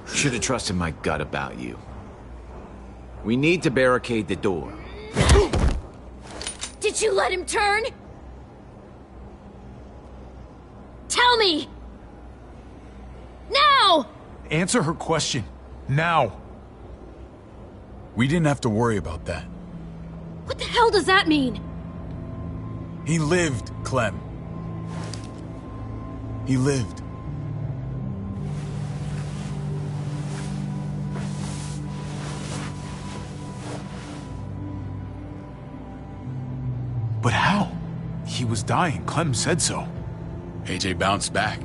Should have trusted my gut about you. We need to barricade the door. Did you let him turn? Tell me! Now! Answer her question. Now. We didn't have to worry about that. What the hell does that mean? He lived, Clem. He lived. But how? He was dying. Clem said so. AJ bounced back.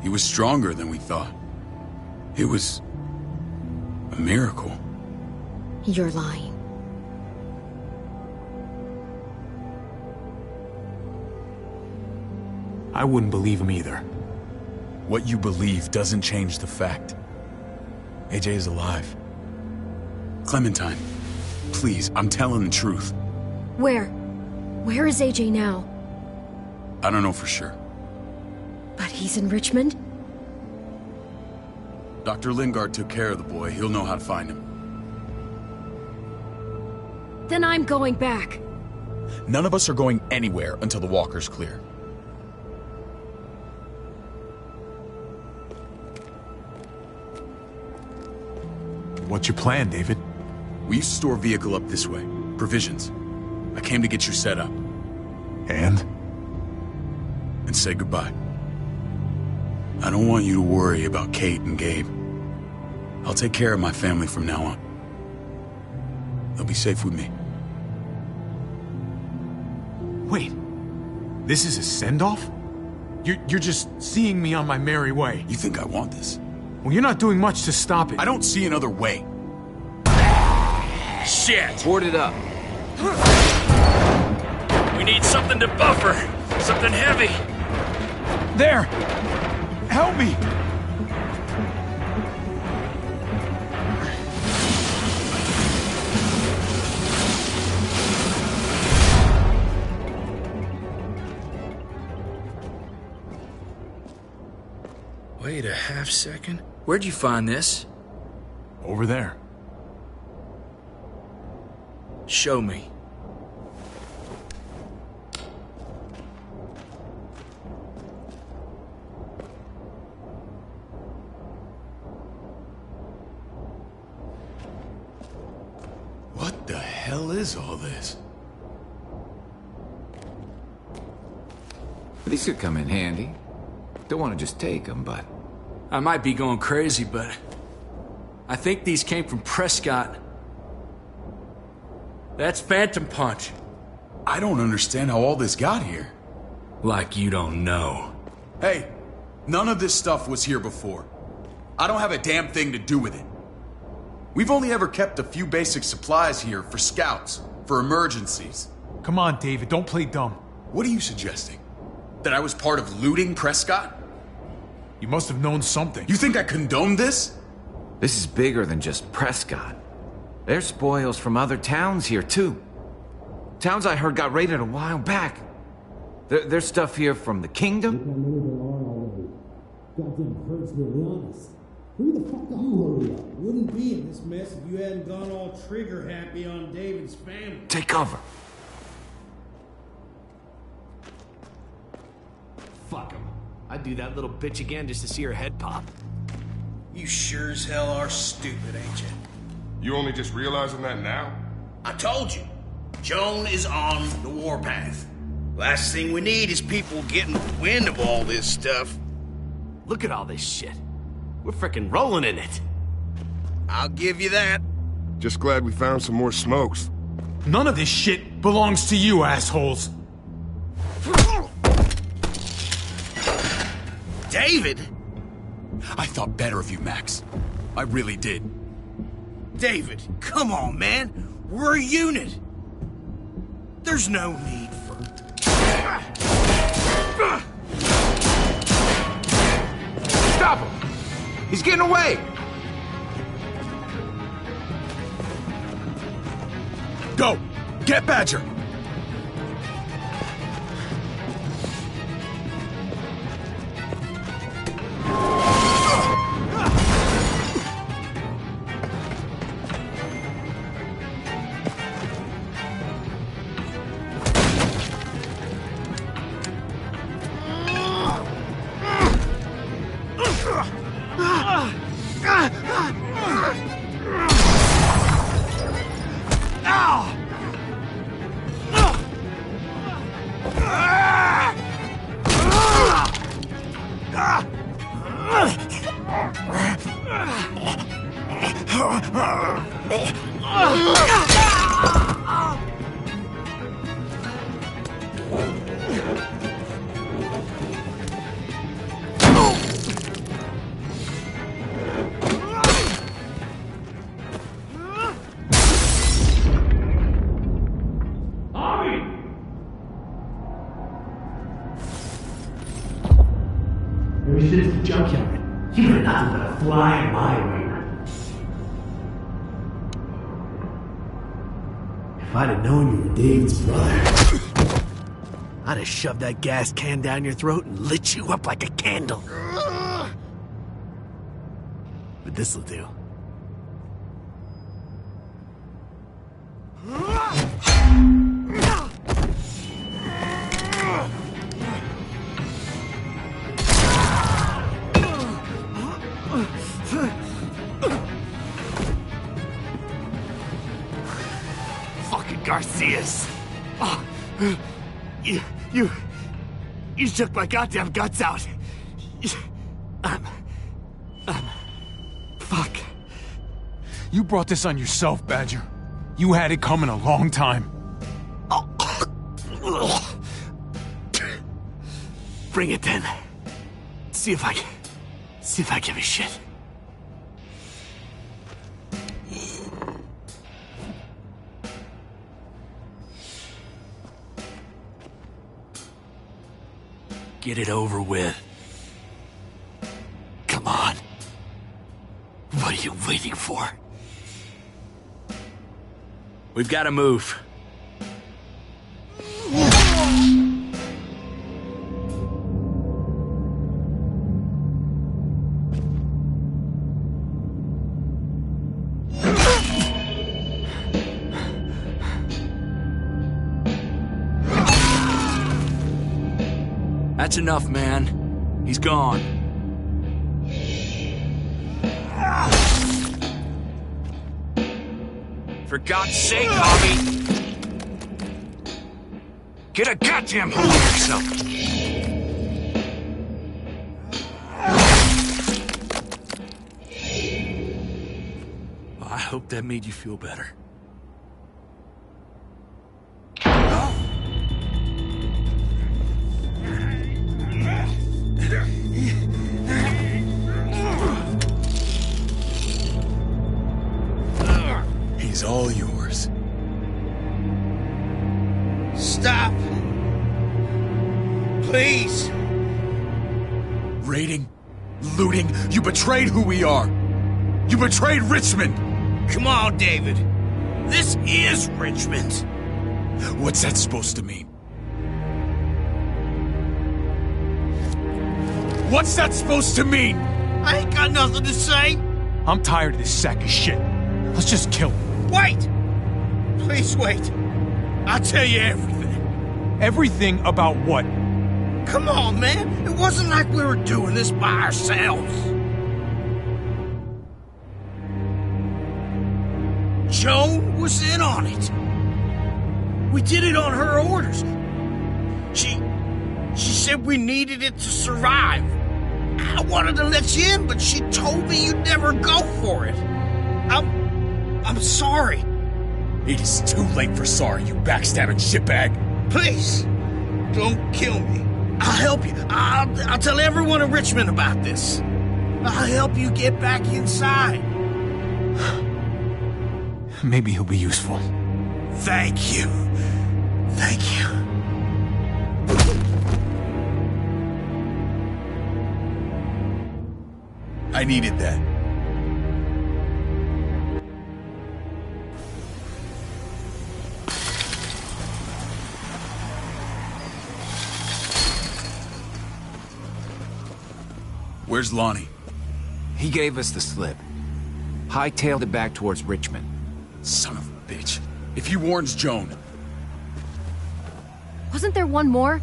He was stronger than we thought. It was a miracle. You're lying. I wouldn't believe him either. What you believe doesn't change the fact. AJ is alive. Clementine, please, I'm telling the truth. Where? Where is AJ now? I don't know for sure. But he's in Richmond? Dr. Lingard took care of the boy. He'll know how to find him. Then I'm going back. None of us are going anywhere until the walker's clear. What's your plan, David? We used to store a vehicle up this way. Provisions. I came to get you set up. And? And say goodbye. I don't want you to worry about Kate and Gabe. I'll take care of my family from now on. They'll be safe with me. Wait. This is a send-off? You're just seeing me on my merry way. You think I want this? Well, you're not doing much to stop it. I don't see another way. Shit! Board it up. We need something to buffer. Something heavy. There! Help me! Wait a half second. Where'd you find this? Over there. Show me. What the hell is all this? These could come in handy. Don't want to just take them, but... I might be going crazy, but... I think these came from Prescott. That's Phantom Punch. I don't understand how all this got here. Like you don't know. Hey, none of this stuff was here before. I don't have a damn thing to do with it. We've only ever kept a few basic supplies here for scouts, for emergencies. Come on, David, don't play dumb. What are you suggesting? That I was part of looting Prescott? You must have known something. You think I condoned this? This is bigger than just Prescott. There's spoils from other towns here, too. Towns I heard got raided a while back. There's stuff here from the Kingdom. Goddamn hurts really honest. Who the fuck you hurry up? Wouldn't be in this mess if you hadn't gone all trigger happy on David's family. Take cover. Fuck him. I'd do that little bitch again just to see her head pop. You sure as hell are stupid, ain't you? You only just realizing that now? I told you. Joan is on the warpath. Last thing we need is people getting wind of all this stuff. Look at all this shit. We're frickin' rolling in it. I'll give you that. Just glad we found some more smokes. None of this shit belongs to you, assholes. David? I thought better of you, Max. I really did. David, come on, man. We're a unit. There's no need for... Stop him! He's getting away! Go! Get Badger! Ever since the junkyard, you were nothing but a fly in my radar. If I'd have known you were David's brother, I'd have shoved that gas can down your throat and lit you up like a candle. But this'll do. Fucking Garcias. Oh, you shook my goddamn guts out. Fuck. You brought this on yourself, Badger. You had it coming a long time. Bring it then. See if I give a shit. Get it over with. Come on. What are you waiting for? We've got to move. That's enough, man. He's gone. For God's sake, Bobby! Get a goddamn hold of yourself! Well, I hope that made you feel better. He's all yours. Stop! Please! Raiding, looting, you betrayed who we are. You betrayed Richmond. Come on, David. This is Richmond. What's that supposed to mean? What's that supposed to mean? I ain't got nothing to say. I'm tired of this sack of shit. Let's just kill him. Wait! Please wait. I'll tell you everything. Everything about what? Come on, man. It wasn't like we were doing this by ourselves. Joan was in on it. We did it on her orders. She said we needed it to survive. I wanted to let you in, but she told me you'd never go for it. I'm sorry. It is too late for sorry, you backstabbing shitbag. Please, don't kill me. I'll help you. I'll tell everyone in Richmond about this. I'll help you get back inside. Maybe he'll be useful. Thank you. Thank you. I needed that. Where's Lonnie? He gave us the slip. Hightailed it back towards Richmond. Son of a bitch. If he warns Joan... Wasn't there one more?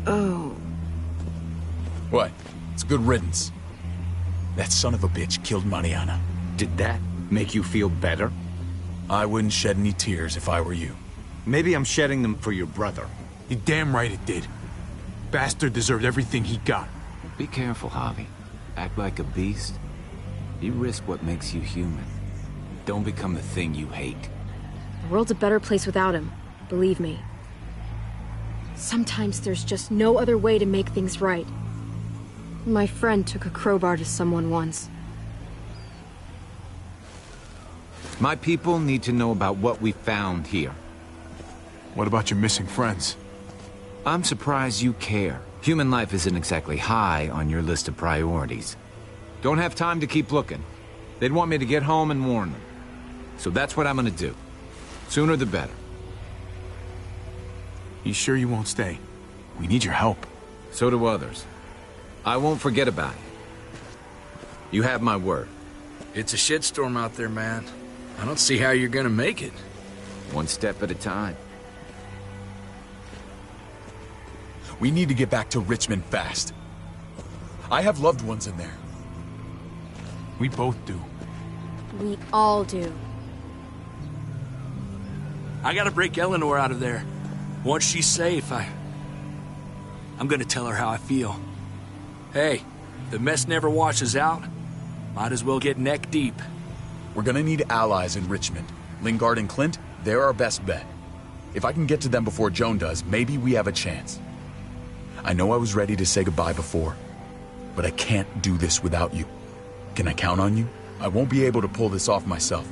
Oh. What? It's good riddance. That son of a bitch killed Mariana. Did that make you feel better? I wouldn't shed any tears if I were you. Maybe I'm shedding them for your brother. You're damn right it did. Bastard deserved everything he got. Be careful, Javi. Act like a beast. You risk what makes you human. Don't become the thing you hate. world's a better place without him, believe me. Sometimes there's just no other way to make things right. My friend took a crowbar to someone once. My people need to know about what we found here. What about your missing friends? I'm surprised you care. Human life isn't exactly high on your list of priorities. Don't have time to keep looking. They'd want me to get home and warn them. So that's what I'm gonna do. Sooner the better. You sure you won't stay? We need your help. So do others. I won't forget about it. You have my word. It's a shitstorm out there, man. I don't see how you're gonna make it. One step at a time. We need to get back to Richmond fast. I have loved ones in there. We both do. We all do. I gotta break Eleanor out of there. Once she's safe, I'm gonna tell her how I feel. Hey, if the mess never washes out, might as well get neck deep. We're gonna need allies in Richmond. Lingard and Clint, they're our best bet. If I can get to them before Joan does, maybe we have a chance. I know I was ready to say goodbye before, but I can't do this without you. Can I count on you? I won't be able to pull this off myself.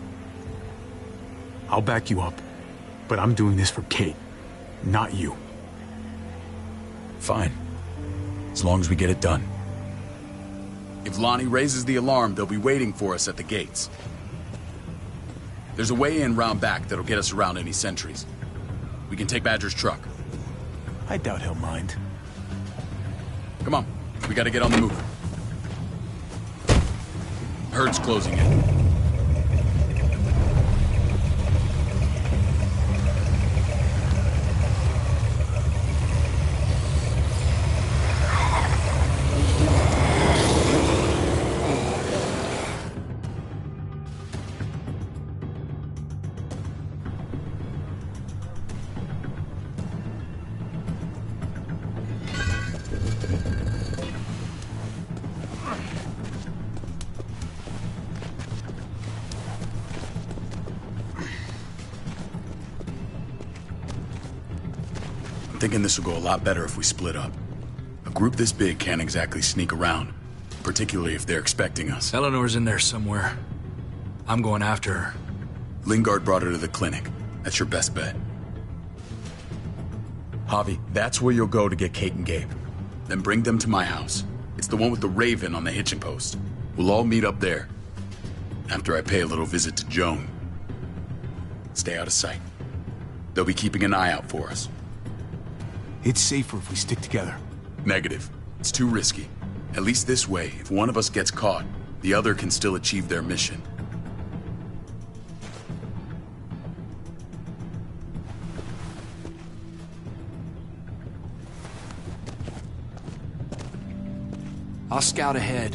I'll back you up, but I'm doing this for Kate, not you. Fine. As long as we get it done. If Lonnie raises the alarm, they'll be waiting for us at the gates. There's a way in round back that'll get us around any sentries. We can take Badger's truck. I doubt he'll mind. Come on, we gotta get on the move. Herd's closing in. I'm thinking this will go a lot better if we split up. A group this big can't exactly sneak around, particularly if they're expecting us. Eleanor's in there somewhere. I'm going after her. Lingard brought her to the clinic. That's your best bet. Javi, that's where you'll go to get Kate and Gabe. Then bring them to my house. It's the one with the Raven on the hitching post. We'll all meet up there. After I pay a little visit to Joan. Stay out of sight. They'll be keeping an eye out for us. It's safer if we stick together. Negative. It's too risky. At least this way, if one of us gets caught, the other can still achieve their mission. I'll scout ahead.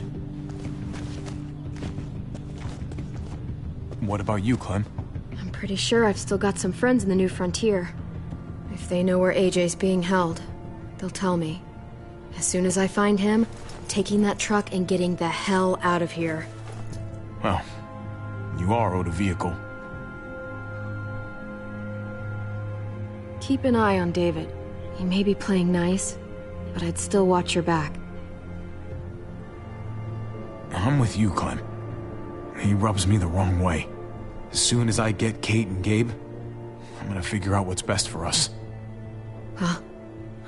What about you, Clem? I'm pretty sure I've still got some friends in the New Frontier. If they know where AJ's being held, they'll tell me. As soon as I find him, I'm taking that truck and getting the hell out of here. Well, you are owed a vehicle. Keep an eye on David. He may be playing nice, but I'd still watch your back. I'm with you, Clem. He rubs me the wrong way. As soon as I get Kate and Gabe, I'm gonna figure out what's best for us. Well,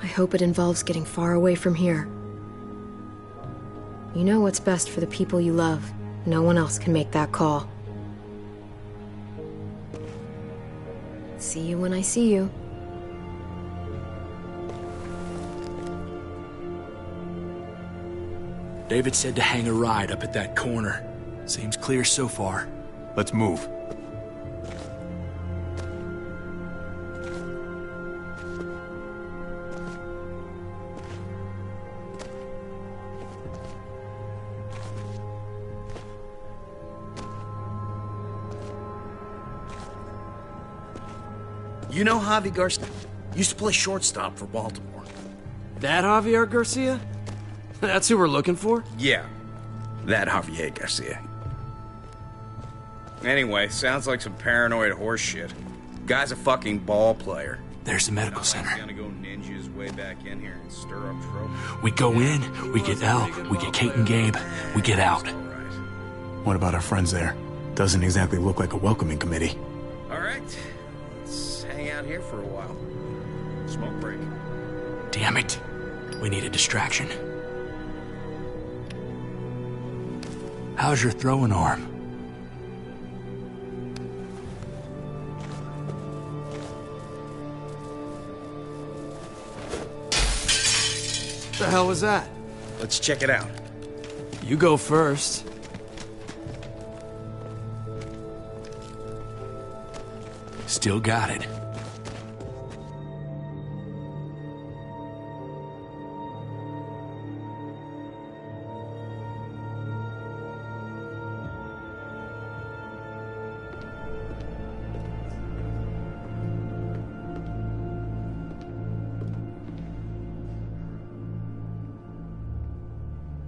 I hope it involves getting far away from here. You know what's best for the people you love. No one else can make that call. See you when I see you. David said to hang a ride up at that corner. Seems clear so far. Let's move. You know Javi Garcia? Used to play shortstop for Baltimore. That Javier Garcia? That's who we're looking for? Yeah, that Javier Garcia. Anyway, sounds like some paranoid horse shit. Guy's a fucking ball player. There's the medical center. Gonna go ninja his way back in here and stir up trouble. We go in, we get Elle, we get Kate and Gabe, we get out. What about our friends there? Doesn't exactly look like a welcoming committee. All right, let's hang out here for a while. Smoke break. Damn it. We need a distraction. How's your throwing arm? What the hell was that? Let's check it out. You go first. Still got it.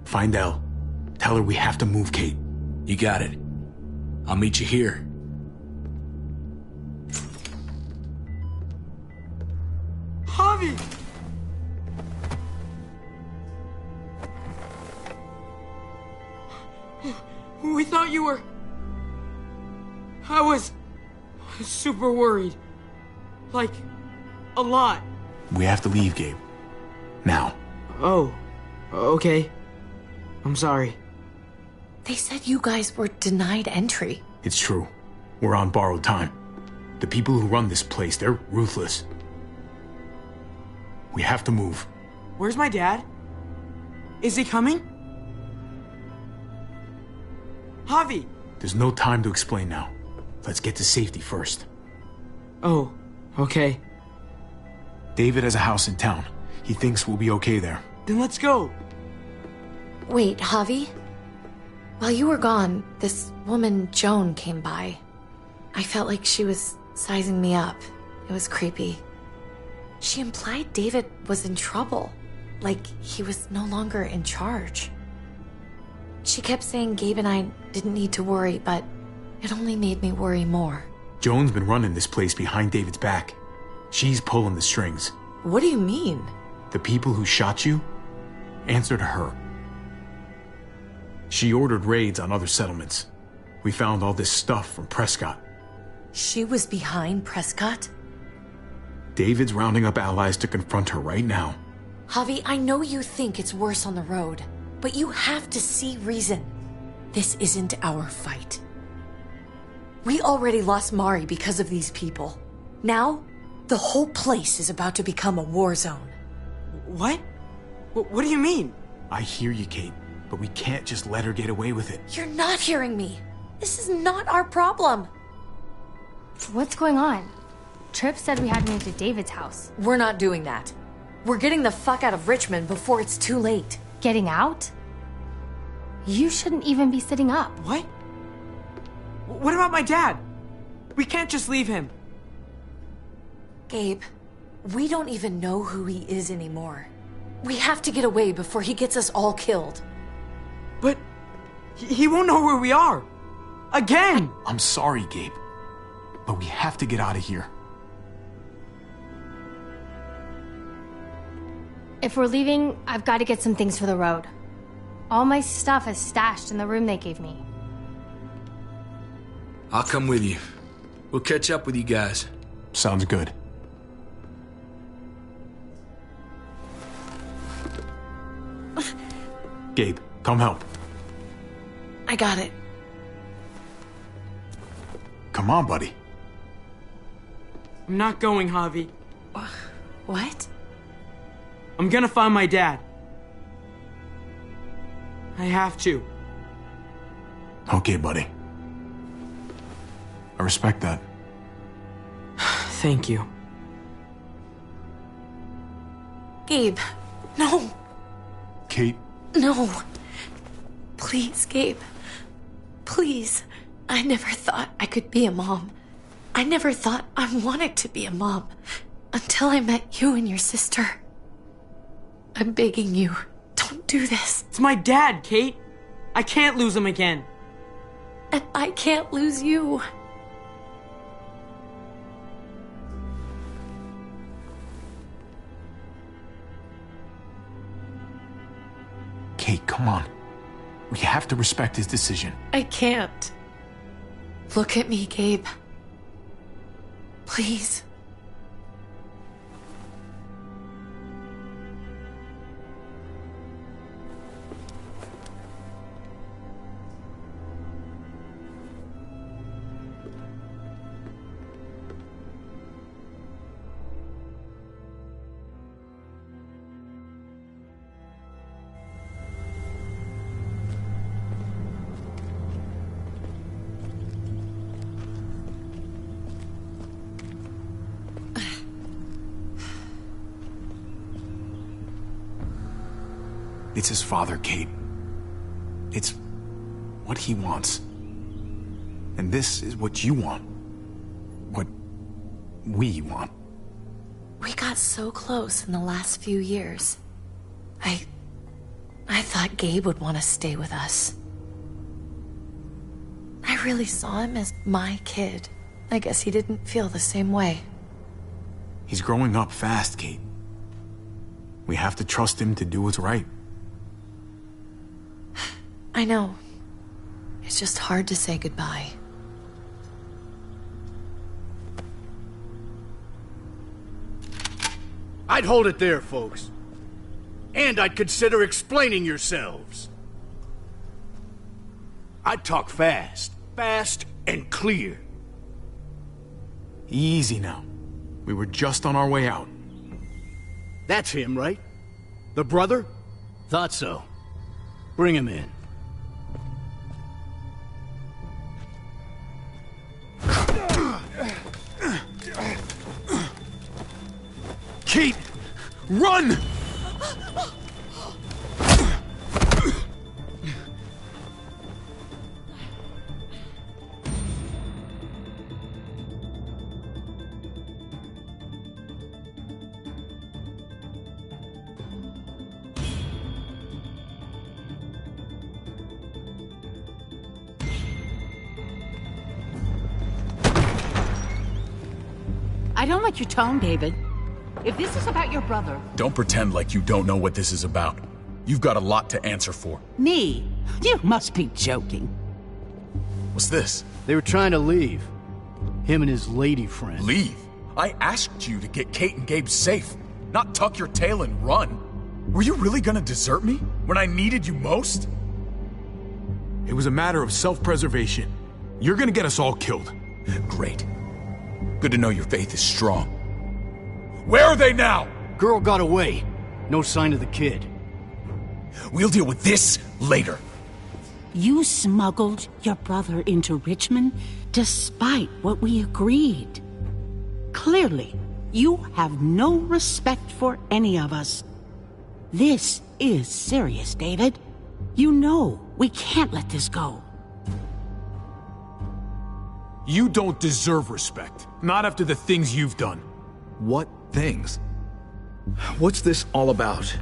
Find Elle. Tell her we have to move Kate. You got it. I'll meet you here. Javi! We thought you were... I was super worried. Like, a lot. We have to leave, Gabe. Now. Oh, okay. I'm sorry. They said you guys were denied entry. It's true. We're on borrowed time. The people who run this place, they're ruthless. We have to move. Where's my dad? Is he coming? Javi! There's no time to explain now. Let's get to safety first. Oh, okay. David has a house in town. He thinks we'll be okay there. Then let's go. Wait, Javi? While you were gone, this woman, Joan, came by. I felt like she was sizing me up. It was creepy. She implied David was in trouble, like he was no longer in charge. She kept saying Gabe and I didn't need to worry, but it only made me worry more. Joan's been running this place behind David's back. She's pulling the strings. What do you mean? The people who shot you answer to her. She ordered raids on other settlements. We found all this stuff from Prescott. She was behind Prescott? David's rounding up allies to confront her right now. Javi, I know you think it's worse on the road, but you have to see reason. This isn't our fight. We already lost Mari because of these people. Now, the whole place is about to become a war zone. What? What do you mean? I hear you, Kate, but we can't just let her get away with it. You're not hearing me. This is not our problem. What's going on? Tripp said we had to move to David's house. We're not doing that. We're getting the fuck out of Richmond before it's too late. Getting out? You shouldn't even be sitting up. What? What about my dad? We can't just leave him. Gabe, we don't even know who he is anymore. We have to get away before he gets us all killed. But he won't know where we are. Again! I'm sorry, Gabe, but we have to get out of here. If we're leaving, I've got to get some things for the road. All my stuff is stashed in the room they gave me. I'll come with you. We'll catch up with you guys. Sounds good. Gabe, come help. I got it. Come on, buddy. I'm not going, Javi. What? I'm gonna find my dad. I have to. Okay, buddy. I respect that. Thank you. Gabe, no. Kate. No. Please, Gabe. Please. I never thought I could be a mom. I never thought I wanted to be a mom until I met you and your sister. I'm begging you, don't do this. It's my dad, Kate. I can't lose him again. And I can't lose you. Kate, come on. We have to respect his decision. I can't. Look at me, Gabe. Please. It's his father, Kate. It's what he wants. And this is what you want. What we want. We got so close in the last few years. I thought Gabe would want to stay with us. I really saw him as my kid. I guess he didn't feel the same way. He's growing up fast, Kate. We have to trust him to do what's right. I know. It's just hard to say goodbye. I'd hold it there, folks. And I'd consider explaining yourselves. I'd talk fast. Fast and clear. Easy now. We were just on our way out. That's him, right? The brother? Thought so. Bring him in. Kate! Run! I don't like your tone, David. If this is about your brother... Don't pretend like you don't know what this is about. You've got a lot to answer for. Me? You must be joking. What's this? They were trying to leave. Him and his lady friend. Leave? I asked you to get Kate and Gabe safe, not tuck your tail and run. Were you really gonna desert me when I needed you most? It was a matter of self-preservation. You're gonna get us all killed. Great. Good to know your faith is strong. Where are they now? Girl got away. No sign of the kid. We'll deal with this later. You smuggled your brother into Richmond despite what we agreed. Clearly, you have no respect for any of us. This is serious, David. You know we can't let this go. You don't deserve respect. Not after the things you've done. What things? What's this all about?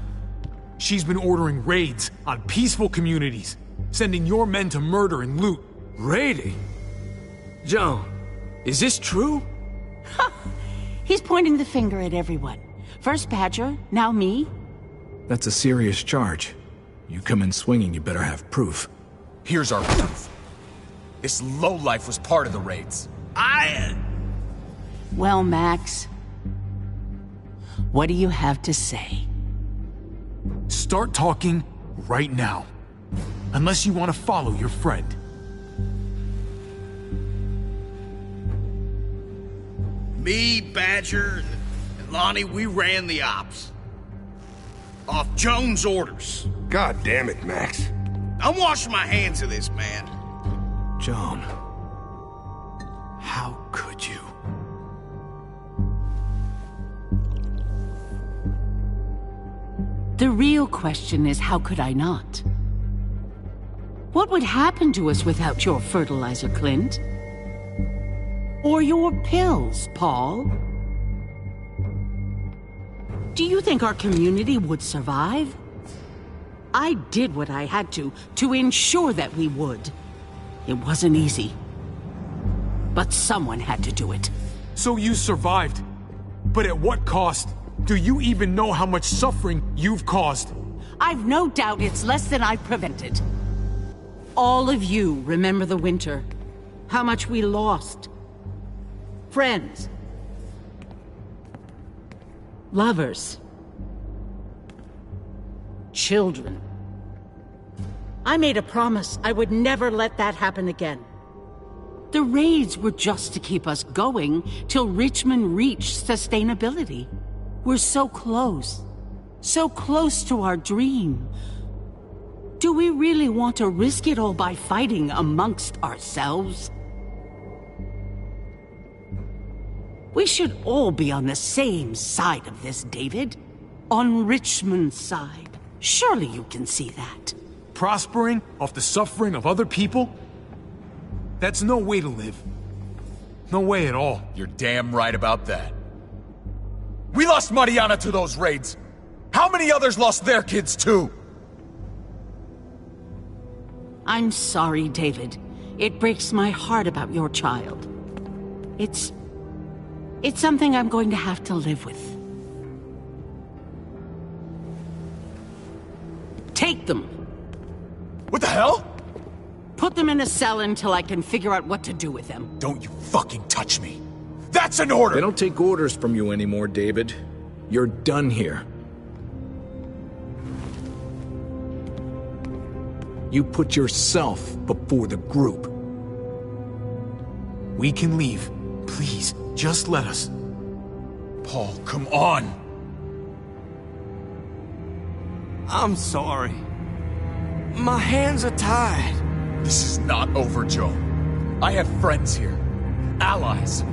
She's been ordering raids on peaceful communities, sending your men to murder and loot. Raiding? Joan, is this true? He's pointing the finger at everyone. First Badger, now me. That's a serious charge. You come in swinging, you better have proof. Here's our proof. This lowlife was part of the raids. Well, Max, what do you have to say? Start talking right now. Unless you want to follow your friend. Me, Badger, and Lonnie, we ran the ops. Off Jones' orders. God damn it, Max. I'm washing my hands of this, man. Joan, how could you? The real question is, how could I not? What would happen to us without your fertilizer, Clint? Or your pills, Paul? Do you think our community would survive? I did what I had to ensure that we would. It wasn't easy. But someone had to do it. So you survived. But at what cost? Do you even know how much suffering you've caused? I've no doubt it's less than I've prevented. All of you remember the winter. How much we lost. Friends. Lovers. Children. I made a promise I would never let that happen again. The raids were just to keep us going till Richmond reached sustainability. We're so close to our dream. Do we really want to risk it all by fighting amongst ourselves? We should all be on the same side of this, David. On Richmond's side. Surely you can see that. Prospering off the suffering of other people? That's no way to live. No way at all. You're damn right about that. We lost Mariana to those raids. How many others lost their kids too? I'm sorry, David. It breaks my heart about your child. It's something I'm going to have to live with. Take them. What the hell? Put them in a cell until I can figure out what to do with them. Don't you fucking touch me. That's an order! They don't take orders from you anymore, David. You're done here. You put yourself before the group. We can leave. Please, just let us. Paul, come on! I'm sorry. My hands are tied. This is not over, Joe. I have friends here. Allies.